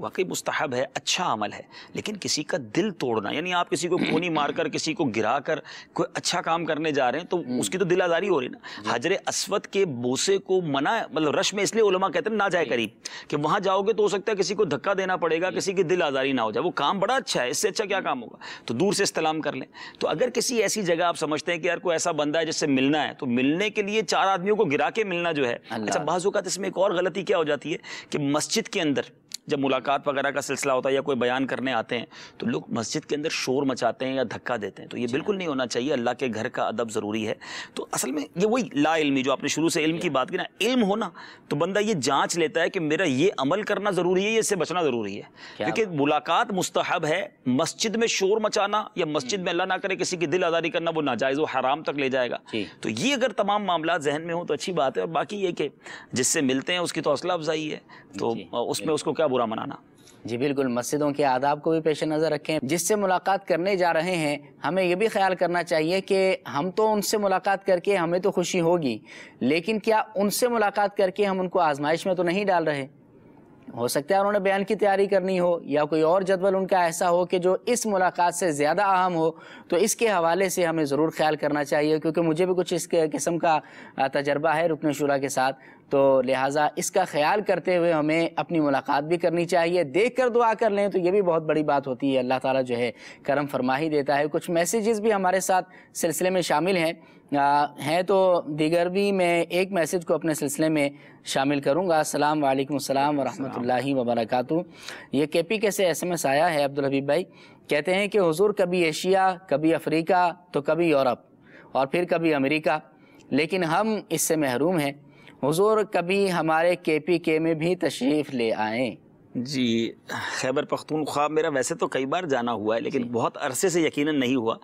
واقعی مستحب ہے، اچھا عمل ہے، لیکن کسی کا دل توڑنا، یعنی آپ کسی کو کونی مار کر کسی کو گرا کر کوئی اچھا کام کرنے جا رہے ہیں تو اس کی تو دل آزاری ہو رہی نا۔ حجر اسود کے بوسے کو منع، مطلب رش میں اس لیے علماء کہتے ہیں نہ جائے قریب، کہ وہاں جاؤ گے تو ہو سکتا ہے کسی کو دھکا دینا پڑے گا، کسی کی دل آزاری نہ ہو جائے۔ وہ کام بڑا اچھا ہے، اس سے اچھا کیا کام ہوگا؟ تو دور سے استلام کر لیں۔ تو اگر کسی ایسی جگہ آپ سمجھتے ہیں کہ یار کوئی ایسا بندہ ہے جس سے ملنا ہے، تو ملنے کے لیے 4 آدمیوں کو گرا کے ملنا جو ہے، اچھا بعض اوقات اس میں ایک اور غلطی کیا ہو جاتی ہے کہ مسجد کے اندر جب ملاقات وغیرہ کا سلسلہ ہوتا ہے یا کوئی بیان کرنے آتے ہیں تو لوگ مسجد کے اندر شور مچاتے ہیں یا دھکا دیتے ہیں، تو یہ بالکل نہیں ہونا چاہیے۔ اللہ کے گھر کا ادب ضروری ہے۔ تو اصل میں یہ وہی لا علمی جو آپ نے شروع سے علم کی بات کی نا، علم ہونا تو بندہ یہ جانچ لیتا ہے کہ میرا یہ عمل کرنا ضروری ہے یا اس سے بچنا ضروری ہے، کیونکہ ملاقات مستحب ہے، مسجد میں شور مچانا یا مسجد میں اللہ نہ کرے کسی کی دل آزاری کرنا وہ ناجائز، وہ حرام تک لے جائے گا۔ تو یہ اگر تمام معاملات ذہن میں ہوں تو اچھی بات ہے، اور باقی یہ کہ جس سے ملتے ہیں اس کی تو حوصلہ افزائی ہے، تو اس میں اس کو کیا برا منانا۔ جی بالکل، مسجدوں کے آداب کو بھی پیش نظر رکھیں۔ جس سے ملاقات کرنے جا رہے ہیں ہمیں یہ بھی خیال کرنا چاہیے کہ ہم تو ان سے ملاقات کر کے ہمیں تو خوشی ہوگی، لیکن کیا ان سے ملاقات کر کے ہم ان کو آزمائش میں تو نہیں ڈال رہے؟ ہو سکتا ہے انہوں نے بیان کی تیاری کرنی ہو یا کوئی اور جدول ان کا ایسا ہو کہ جو اس ملاقات سے زیادہ اہم ہو، تو اس کے حوالے سے ہمیں ضرور خیال کرنا چاہیے، کیونکہ مجھے بھی کچھ اس قسم کا تجربہ ہے رکن شورا کے ساتھ، تو لہٰذا اس کا خیال کرتے ہوئے ہمیں اپنی ملاقات بھی کرنی چاہیے۔ دیکھ کر دعا کر لیں تو یہ بھی بہت بڑی بات ہوتی ہے، اللہ تعالیٰ جو ہے کرم فرما ہی دیتا ہے۔ کچھ میسیجز بھی ہمارے ساتھ سلسلے میں شامل ہیں تو دیگر بھی میں ایک میسیج کو اپنے سلسلے میں شامل کروں گا۔ السلام علیکم السلام ورحمۃ اللہ وبرکاتہ۔ یہ کے پی کے سے ایس ایم ایس آیا ہے عبدالحبیب بھائی، کہتے ہیں کہ حضور کبھی ایشیا، کبھی افریقہ، تو کبھی یورپ اور پھر کبھی امریکہ، لیکن ہم اس سے محروم ہیں۔ حضور کبھی ہمارے کے پی کے میں بھی تشریف لے آئیں۔ جی خیبر پختونخوا میرا ویسے تو کئی بار جانا ہوا ہے، لیکن بہت عرصے سے یقیناً نہیں ہوا۔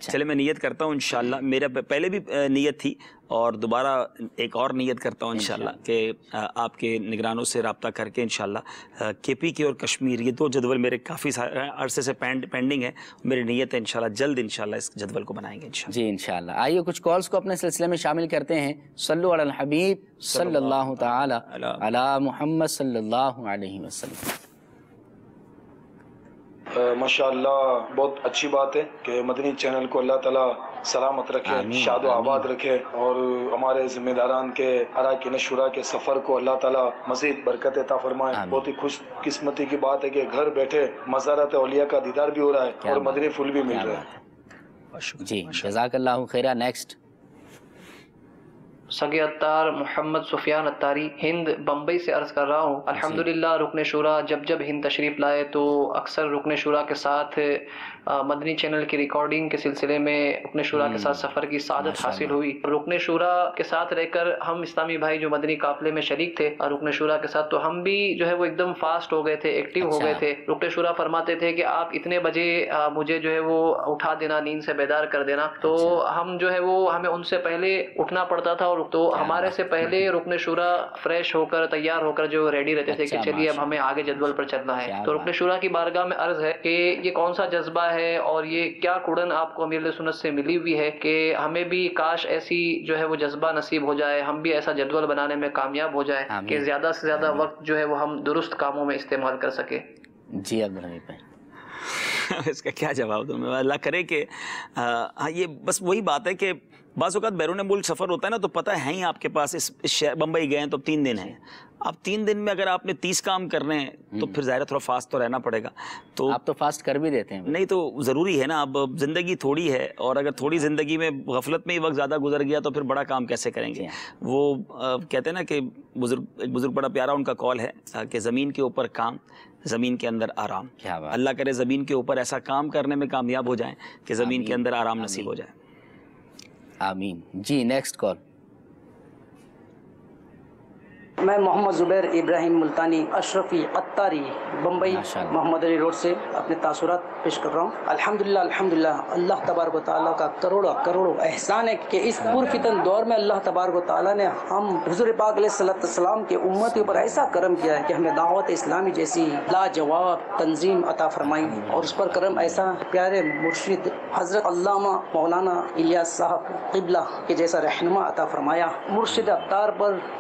چلے میں نیت کرتا ہوں انشاءاللہ، میرا پہلے بھی نیت تھی اور دوبارہ ایک اور نیت کرتا ہوں انشاءاللہ کہ آپ کے نگرانوں سے رابطہ کر کے انشاءاللہ کے پی کے اور کشمیر، یہ 2 جدول میرے کافی عرصے سے پینڈنگ ہے، میری نیت ہے انشاءاللہ جلد انشاءاللہ اس جدول کو بنائیں گے انشاءاللہ۔ جی انشاءاللہ۔ آئیے کچھ کالز کو اپنے سلسلے میں شامل کرتے ہیں۔ صلو علی الحبیب صلی اللہ تعالی علی محمد صلی اللہ علیہ وسلم۔ ماشاءاللہ بہت اچھی بات ہے کہ مدنی چینل کو اللہ تعالیٰ سلامت رکھے، شاد و آباد رکھے، اور ہمارے ذمہ داران کے اراکین شورا کے سفر کو اللہ تعالیٰ مزید برکت عطا فرمائے۔ بہت ہی خوش قسمتی کی بات ہے کہ گھر بیٹھے مزارات اولیاء کا دیدار بھی ہو رہا ہے اور مدنی پھول بھی مل رہا ہے۔ جی جزاک اللہ خیرہ۔ نیکسٹ سگے اتار محمد سفیان اتاری، ہند بمبئی سے عرض کر رہا ہوں۔ الحمدللہ رکن شورا جب ہند تشریف لائے تو اکثر رکن شورا کے ساتھ مدنی چینل کی ریکارڈنگ کے سلسلے میں رکن شورا کے ساتھ سفر کی سعادت حاصل ہوئی۔ رکن شورا کے ساتھ رہ کر ہم اسلامی بھائی جو مدنی قافلے میں شریک تھے رکن شورا کے ساتھ، تو ہم بھی جو ہے وہ ایک دم فاسٹ ہو گئے تھے، ایکٹیو ہو گئے تھے۔ رکن شورا فرماتے تھے کہ آپ اتنے بجے مجھے جو ہے وہ اٹھا دینا، نیند سے بیدار کر دینا، تو ہم جو ہے وہ ہمیں ان سے پہلے اٹھنا پڑتا تھا، اور تو ہمارے سے پہلے رکن شورا فریش ہو کر تیار ہو کر جو ریڈی رہتے تھے کہ چلیے اب ہمیں آگے جدول پر چلنا ہے۔ تو رکن شورا کی بارگاہ میں عرض ہے کہ یہ کون سا جذبہ ہے اور یہ کیا کڑن آپ کو امیر سنت سے ملی ہوئی ہے کہ ہمیں بھی کاش ایسی جو ہے وہ جذبہ نصیب ہو جائے، ہم بھی ایسا جدول بنانے میں کامیاب ہو جائے کہ زیادہ سے زیادہ وقت جو ہے وہ ہم درست کاموں میں استعمال کر سکے۔ جی عبدالحمید بھائی اس کا کیا جواب دوں میں؟ اللہ کرے کہ ہاں یہ بس وہی بات ہے کہ بعض اوقات بیرون ملک سفر ہوتا ہے نا، تو پتہ ہے ہی آپ کے پاس اس شہر بمبئی گئے ہیں تو 3 دن ہیں، اب 3 دن میں اگر آپ نے 30 کام کرنے ہیں تو پھر ظاہر تھوڑا فاسٹ تو رہنا پڑے گا۔ تو آپ تو فاسٹ کر بھی دیتے ہیں؟ نہیں، تو ضروری ہے نا، اب زندگی تھوڑی ہے، اور اگر تھوڑی زندگی میں غفلت میں ہی وقت زیادہ گزر گیا تو پھر بڑا کام کیسے کریں گے؟ وہ کہتے ہیں نا کہ ایک بزرگ بڑا پیارا ان کا قول ہے کہ زمین کے اوپر کام، زمین کے اندر آرام۔ اللہ کرے زمین کے اوپر ایسا کام کرنے میں کامیاب ہو جائیں کہ زمین کے اندر آرام نصیب ہو جائے۔ آمین۔ جی نیکسٹ کال۔ میں محمد زبیر ابراہیم ملتانی اشرفی اتاری بمبئی محمد علی روڈ سے اپنے تاثرات پیش کر رہا ہوں۔ الحمدللہ اللہ تبارک و تعالیٰ کا کروڑوں احسان ہے کہ اس پرفتن دور میں اللہ تبارک و تعالیٰ نے ہم حضور پاک علیہ السلام کے امتی پر ایسا کرم کیا ہے کہ ہمیں دعوت اسلامی جیسی لاجواب تنظیم عطا فرمائی، اور اس پر کرم ایسا پیارے مرشد حضرت علامہ مولانا الیاس صاحب قبلہ کے جیسا رہنما عطا فرمایا۔ مرشد اتار پر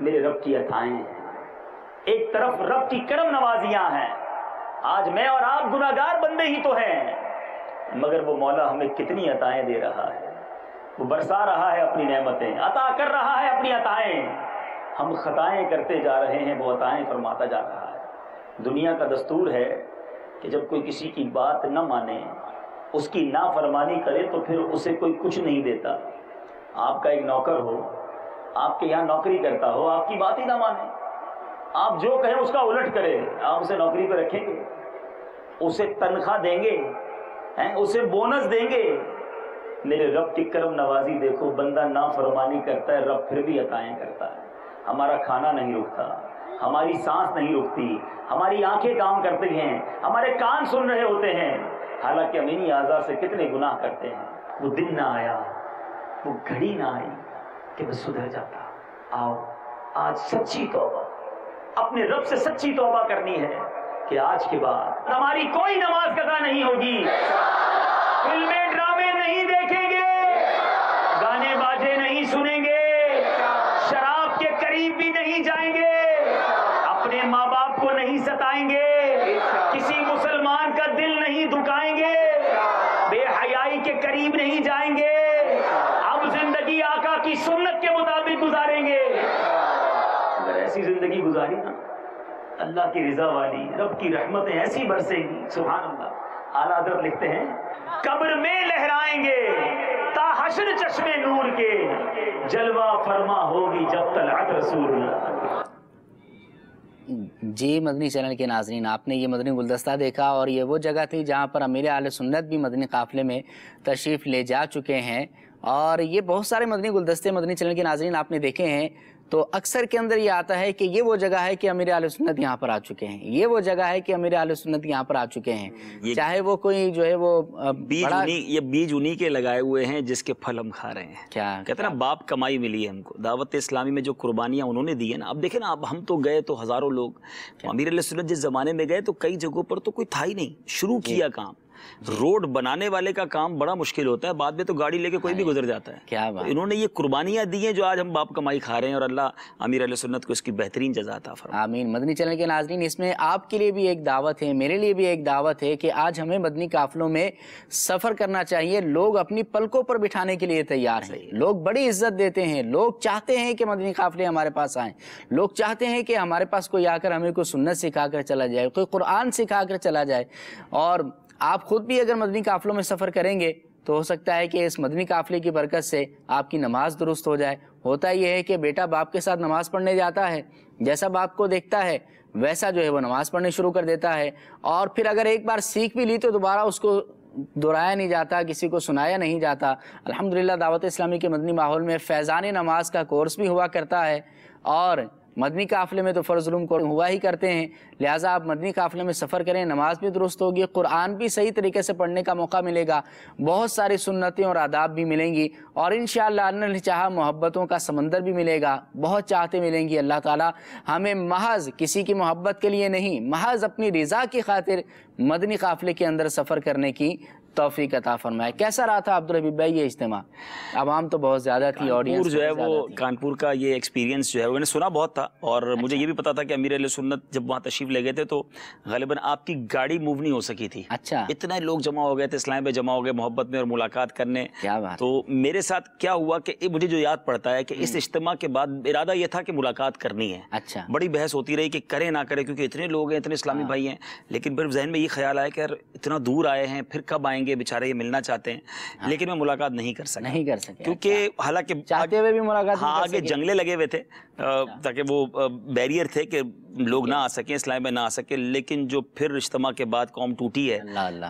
میرے رب کی عطائیں ہیں، ایک طرف رب کی کرم نوازیاں ہیں. آج میں اور آپ گناہگار بندے ہی تو ہیں، مگر وہ مولا ہمیں کتنی عطائیں دے رہا ہے، وہ برسا رہا ہے اپنی نعمتیں، عطا کر رہا ہے اپنی عطائیں. ہم خطائیں کرتے جا رہے ہیں، وہ عطائیں فرماتا جا رہا ہے. دنیا کا دستور ہے کہ جب کوئی کسی کی بات نہ مانے، اس کی نافرمانی کرے، تو پھر اسے کوئی کچھ نہیں دیتا. آپ کا ایک نوکر ہو، آپ کے یہاں نوکری کرتا ہو، آپ کی بات ہی نہ مانے، آپ جو کہیں اس کا الٹ کرے، آپ اسے نوکری پہ رکھیں گے؟ اسے تنخواہ دیں گے؟ اسے بونس دیں گے؟ میرے رب کی کرم نوازی دیکھو، بندہ نافرمانی کرتا ہے، رب پھر بھی عطائیں کرتا ہے. ہمارا کھانا نہیں رکتا، ہماری سانس نہیں رکتی، ہماری آنکھیں کام کرتی ہیں، ہمارے کان سن رہے ہوتے ہیں، حالانکہ ہم انہی اعضاء سے کتنے گناہ کرتے ہیں. وہ دن نہ آیا، وہ گھڑی نہ آئی کہ میں سدھر جاتا. آؤ آج سچی توبہ، اپنے رب سے سچی توبہ کرنی ہے کہ آج کے بعد ہماری کوئی نماز قضا نہیں ہوگی، فلمیں ڈرامے نہیں دیکھیں گے، گانے باجے نہیں سنیں گے، شراب کے قریب بھی نہیں جائیں گے، اپنے ماں باپ کو نہیں ستائیں گے، کسی مسلمان کا دل نہیں دکھائیں گے، بے حیائی کے قریب نہیں جائیں گے. اب زندگی آقا کی سنت کے مطابق گزاریں گے. اگر ایسی زندگی گزاری نا، اللہ کی رضا والی، رب کی رحمتیں ایسی برسیں گی، سبحان اللہ. اعلیٰ حضرت لکھتے ہیں قبر میں لہرائیں گے تا حشر چشمے نور کے، جلوہ فرما ہوگی جب طلعت رسول اللہ. جی مدنی چینل کے ناظرین، آپ نے یہ مدنی گلدستہ دیکھا، اور یہ وہ جگہ تھی جہاں پر امیر اہل سنت بھی مدنی قافلے میں تشریف لے جا چکے ہیں. اور یہ بہت سارے مدنی گلدستے مدنی چینل کے ناظرین آپ نے دیکھے ہیں، تو اکثر کے اندر یہ آتا ہے کہ یہ وہ جگہ ہے کہ امیر اہل سنت یہاں پر آ چکے ہیں، یہ وہ جگہ ہے کہ امیر اہل سنت یہاں پر آ چکے ہیں. چاہے وہ کوئی جو ہے وہ یہ بیج انہی کے لگائے ہوئے ہیں جس کے پھل ہم کھا رہے ہیں. کیا کہتے ہیں نا، باپ کمائی ملی ہے ہم کو. دعوت اسلامی میں جو قربانیاں انہوں نے دی ہیں نا، اب دیکھیں نا، اب ہم تو گئے تو ہزاروں لوگ، امیر اہل سنت جس زمانے میں گئے تو کئی جگہوں پر تو کوئی تھا ہی نہیں. شروع کیا کام، روڈ بنانے والے کا کام بڑا مشکل ہوتا ہے، بعد میں تو گاڑی لے کے کوئی بھی گزر جاتا ہے. کیا بات. انہوں نے یہ قربانیاں دی ہیں جو آج ہم باپ کمائی کھا رہے ہیں، اور اللہ امیر اہل سنت کو اس کی بہترین جزا عطا فرمائے. آمین. مدنی چینل کے ناظرین، اس میں آپ کے لیے بھی ایک دعوت ہے، میرے لیے بھی ایک دعوت ہے کہ آج ہمیں مدنی قافلوں میں سفر کرنا چاہیے. لوگ اپنی پلکوں پر بٹھانے کے لیے تیار ہیں، لوگ بڑی عزت دیتے ہیں، لوگ چاہتے ہیں کہ مدنی قافلے ہمارے پاس آئیں، لوگ چاہتے ہیں کہ ہمارے پاس کوئی آ کر ہمیں کوئی سنت سکھا کر چلا جائے، کوئی قرآن سکھا کر چلا جائے. اور آپ خود بھی اگر مدنی قافلوں میں سفر کریں گے تو ہو سکتا ہے کہ اس مدنی قافلے کی برکت سے آپ کی نماز درست ہو جائے. ہوتا یہ ہے کہ بیٹا باپ کے ساتھ نماز پڑھنے جاتا ہے، جیسا باپ کو دیکھتا ہے ویسا جو ہے وہ نماز پڑھنے شروع کر دیتا ہے، اور پھر اگر ایک بار سیکھ بھی لی تو دوبارہ اس کو دہرایا نہیں جاتا، کسی کو سنایا نہیں جاتا. الحمدللہ دعوت اسلامی کے مدنی ماحول میں فیضان نماز کا کورس بھی ہوا کرتا ہے، اور مدنی قافلے میں تو فرض علوم کو ہوا ہی کرتے ہیں. لہٰذا آپ مدنی قافلے میں سفر کریں، نماز بھی درست ہوگی، قرآن بھی صحیح طریقے سے پڑھنے کا موقع ملے گا، بہت ساری سنتیں اور آداب بھی ملیں گی، اور انشاءاللہ اللہ نے چاہا محبتوں کا سمندر بھی ملے گا، بہت چاہتے ملیں گی. اللہ تعالیٰ ہمیں محض کسی کی محبت کے لیے نہیں، محض اپنی رضا کی خاطر مدنی قافلے کے اندر سفر کرنے کی توفیق عطا فرمائے. کیسا رہا تھا عبدالحبیب بھائی یہ اجتماع؟ عوام تو بہت زیادہ تھی، آڈینس جو ہے وہ کانپور کا یہ ایکسپیرینس جو ہے میں نے سنا بہت تھا، اور مجھے یہ بھی پتا تھا کہ امیر اہل سنت جب وہاں تشریف لے گئے تھے تو غالباً آپ کی گاڑی موو نہیں ہو سکی تھی. اچھا. اتنے لوگ جمع ہو گئے تھے، اسلام پہ جمع ہو گئے محبت میں اور ملاقات کرنے. کیا بات. تو میرے ساتھ کیا ہوا کہ مجھے جو یاد پڑتا ہے کہ اس اجتماع کے بعد ارادہ یہ تھا کہ ملاقات کرنی ہے. اچھا. بڑی بحث ہوتی رہی کہ کریں نہ کریں، کیونکہ اتنے لوگ ہیں، اتنے اسلامی بھائی ہیں، لیکن پھر ذہن میں یہ خیال آیا کہ یار اتنا دور آئے ہیں، پھر کب آئیں گے بیچارے، یہ ملنا چاہتے ہیں. لیکن میں ملاقات نہیں کر سکا کیونکہ حالانکہ چاہتے ہوئے بھی ملاقات آگے جنگلے لگے ہوئے تھے، تاکہ وہ بیریئر تھے کہ لوگ نہ آ سکیں، اسلام میں نہ آ سکے. لیکن جو پھر اجتماع کے بعد قوم ٹوٹی ہے،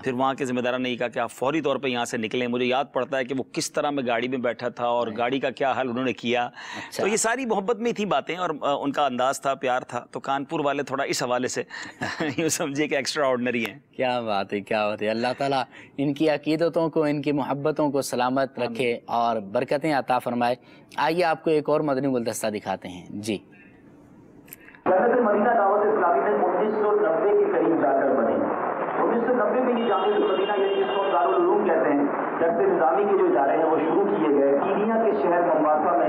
پھر وہاں کے ذمہ داروں نے یہ کہا کہ آپ فوری طور پہ یہاں سے نکلیں. مجھے یاد پڑتا ہے کہ وہ کس طرح میں گاڑی میں بیٹھا تھا اور گاڑی کا کیا حل انہوں نے کیا. تو یہ ساری محبت میں تھی باتیں، اور ان کا انداز تھا، پیار تھا. تو کانپور والے تھوڑا اس حوالے سے یوں سمجھے کہ ایکسٹرا آرڈنری ہیں. کیا بات ہے، کیا بات ہے. اللہ تعالیٰ ان کی عقیدتوں کو، ان کی محبتوں کو سلامت رکھے اور برکتیں عطا فرمائے. آئیے آپ کو ایک اور مدنی گلدستہ دکھاتے ہیں. جی. جامعۃ المدینہ دعوت اسلامی میں 1990 کے قریب جا کر بنی. 1990 میں یہ جامعۃ المدینہ یعنی جس کو دارالعلوم کہتے ہیں، درس نظامی کے جو ادارے ہیں وہ شروع کیے گئے. کینیا کے شہر مومباسا میں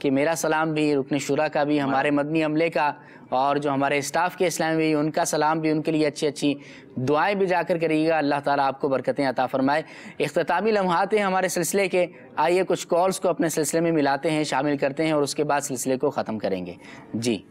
کہ میرا سلام بھی، رکن شورا کا بھی، ہمارے مدنی عملے کا اور جو ہمارے اسٹاف کے اسلامی بھی ان کا سلام بھی، ان کے لیے اچھی اچھی دعائیں بھی جا کر کریے گا. اللہ تعالیٰ آپ کو برکتیں عطا فرمائے. اختتامی لمحات ہیں ہمارے سلسلے کے. آئیے کچھ کالز کو اپنے سلسلے میں ملاتے ہیں، شامل کرتے ہیں اور اس کے بعد سلسلے کو ختم کریں گے. جی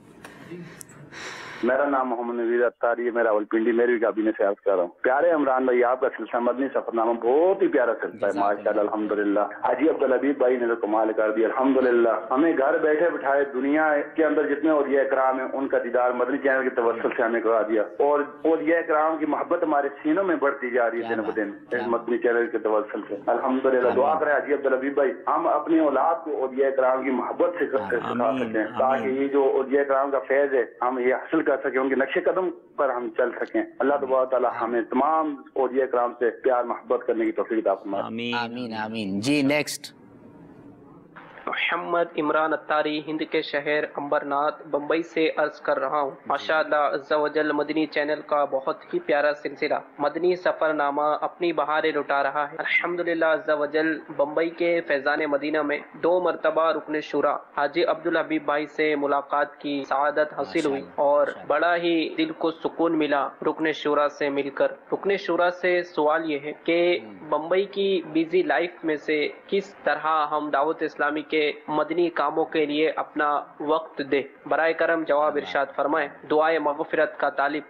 میرا نام محمد نوید اتاری ہے، میں راولپنڈی میری کابینہ سے عرض کر رہا ہوں. پیارے عمران بھائی، آپ کا سلسلہ مدنی سفر نامہ بہت ہی پیارا سلسلہ ہے ماشاءاللہ الحمدللہ. حاجی عبدالحبیب بھائی نے تو کمال کر دیا الحمدللہ. ہمیں گھر بیٹھے بٹھائے دنیا کے اندر جتنے اولیاء کرام ہیں ان کا دیدار مدنی چینل کے توسل سے ہمیں کرا دیا، اور اولیاء کرام کی محبت ہمارے سینوں میں بڑھتی جا رہی ہے دن بدن اس مدنی چینل کے توسل سے الحمدللہ. دعا کریں حاجی عبدالحبیب بھائی ہم اپنی اولاد کو اولیاء کرام کی محبت سے سکھا سکیں، تاکہ یہ جو اولیاء کرام کا فیض ہے ہم یہ حاصل کر سکیں، ان کے نقش قدم پر ہم چل سکیں. اللہ تبارک تعالی ہمیں تمام اولیاء کرام سے پیار محبت کرنے کی توفیق عطا فرمائے. آمین آمین. جی نیکسٹ. محمد عمران اتاری ہند کے شہر امبرناتھ بمبئی سے عرض کر رہا ہوں. ماشاءاللہ عز و جل مدنی چینل کا بہت ہی پیارا سلسلہ مدنی سفر نامہ اپنی بہاریں لٹا رہا ہے. الحمدللہ عز و جل بمبئی کے فیضان مدینہ میں 2 مرتبہ رکن شورا حاجی عبدالحبیب بھائی سے ملاقات کی سعادت حاصل ہوئی اور بڑا ہی دل کو سکون ملا رکن شورا سے مل کر. رکن شورا سے سوال یہ ہے کہ بمبئی کی بیزی لائف میں سے کس طرح ہم دعوت اسلامی کے مدنی کاموں کے لیے اپنا وقت دے. برائے کرم جواب ارشاد فرمائیں. دعائے مغفرت کا طالب.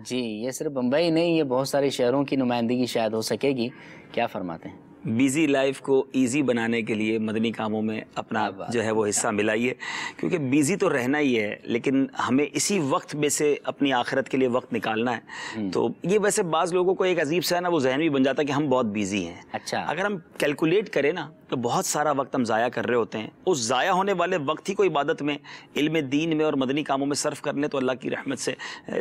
جی یہ صرف بمبئی نہیں، یہ بہت سارے شہروں کی نمائندگی شاید ہو سکے گی. کیا فرماتے ہیں؟ بیزی لائف کو ایزی بنانے کے لیے مدنی کاموں میں اپنا جو ہے وہ حصہ ملائیے، کیونکہ بیزی تو رہنا ہی ہے لیکن ہمیں اسی وقت میں سے اپنی آخرت کے لیے وقت نکالنا ہے. تو یہ ویسے بعض لوگوں کو ایک عجیب سا ہے نا وہ ذہن بھی بن جاتا ہے کہ ہم بہت بیزی ہیں. اچھا اگر ہم کیلکولیٹ کریں نا تو بہت سارا وقت ہم ضائع کر رہے ہوتے ہیں. اس ضائع ہونے والے وقت ہی کو عبادت میں، علم دین میں اور مدنی کاموں میں صرف کر لیں تو اللہ کی رحمت سے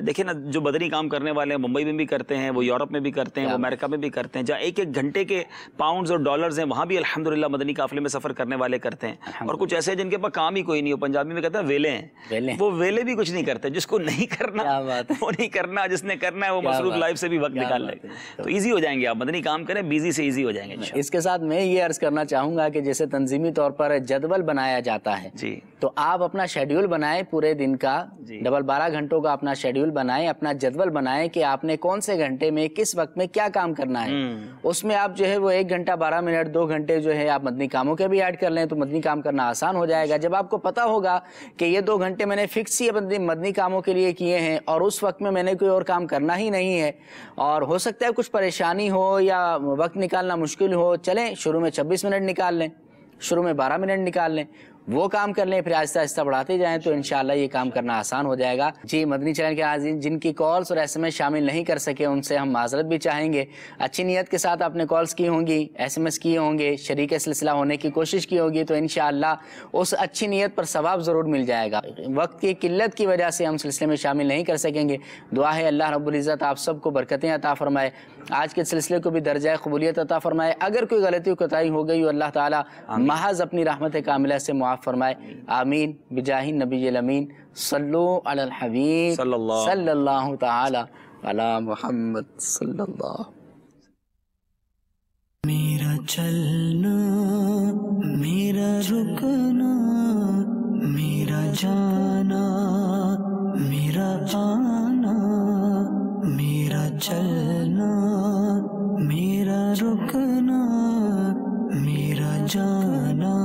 دیکھیں نا جو مدنی کام کرنے والے ہیں ممبئی میں بھی کرتے ہیں، وہ یورپ میں بھی کرتے ہیں، وہ امریکہ میں بھی کرتے ہیں، جہاں 1-1 گھنٹے کے پاؤنڈز اور ڈالرز ہیں وہاں بھی الحمدللہ مدنی قافلے میں سفر کرنے والے کرتے ہیں. اور کچھ ایسے ہیں جن کے پاس کام ہی کوئی نہیں ہو، پنجابی میں کہتے ہیں ویلے ہیں، وہ ویلے بھی کچھ نہیں کرتے. جس کو نہیں کرنا وہ نہیں کرنا، جس نے کرنا ہے وہ مصروف لائف سے بھی وقت نکال لے. تو ایزی ہو جائیں گے، آپ مدنی کام کریں بیزی سے ایزی ہو جائیں گے. اس کے ساتھ میں یہ عرض کرنا چاہوں گا کہ جیسے تنظیمی طور پر جدول بنایا جاتا ہے جی تو آپ اپنا شیڈیول بنائیں پورے دن کا، ڈبل 12 گھنٹوں کا اپنا شیڈیول بنائیں، اپنا جدول بنائیں کہ آپ نے کون سے گھنٹے میں کس وقت میں کیا کام کرنا ہے. اس میں آپ جو ہے وہ 1 گھنٹہ 12 منٹ 2 گھنٹے جو ہے آپ مدنی کاموں کے بھی ایڈ کر لیں تو مدنی کام کرنا آسان ہو جائے گا. جب آپ کو پتا ہوگا کہ یہ 2 گھنٹے میں نے فکس ہی مدنی کاموں کے لیے کیے ہیں اور اس وقت میں نے کوئی اور کام کرنا ہی نہیں ہے اور ہو سکتا ہے کچھ پریشانی ہو یا وقت نکالنا مشکل ہو، چلیں شروع میں 26 منٹ نکال لیں، شروع میں 12 منٹ نکال لیں، وہ کام کر لیں، پھر آہستہ آہستہ بڑھاتے جائیں تو انشاءاللہ یہ کام کرنا آسان ہو جائے گا. جی مدنی چینل کے ناظرین جن کی کالز اور ایس ایم ایس شامل نہیں کر سکے ان سے ہم معذرت بھی چاہیں گے. اچھی نیت کے ساتھ آپ نے کالز کی ہوں گی، ایس ایم ایس کیے ہوں گے، شریک سلسلہ ہونے کی کوشش کی ہوگی تو انشاءاللہ اس اچھی نیت پر ثواب ضرور مل جائے گا. وقت کی قلت کی وجہ سے ہم سلسلے میں شامل نہیں کر سکیں گے. دعا ہے اللہ رب العزت آپ سب کو برکتیں عطا فرمائے، آج کے سلسلے کو بھی درجہ قبولیت عطا فرمائے. اگر کوئی غلطی کوتاہی ہو گئی ہو اللہ تعالیٰ محض اپنی رحمت کاملہ سے معاف فرمائے. آمین بجاہ نبی الامین. صلو علی الحبیب صلی اللہ تعالی علی محمد صلی اللہ. میرا چلنا، میرا رکنا، میرا جانا، میرا آنا، میرا چلنا، میرا رکنا، میرا جانا.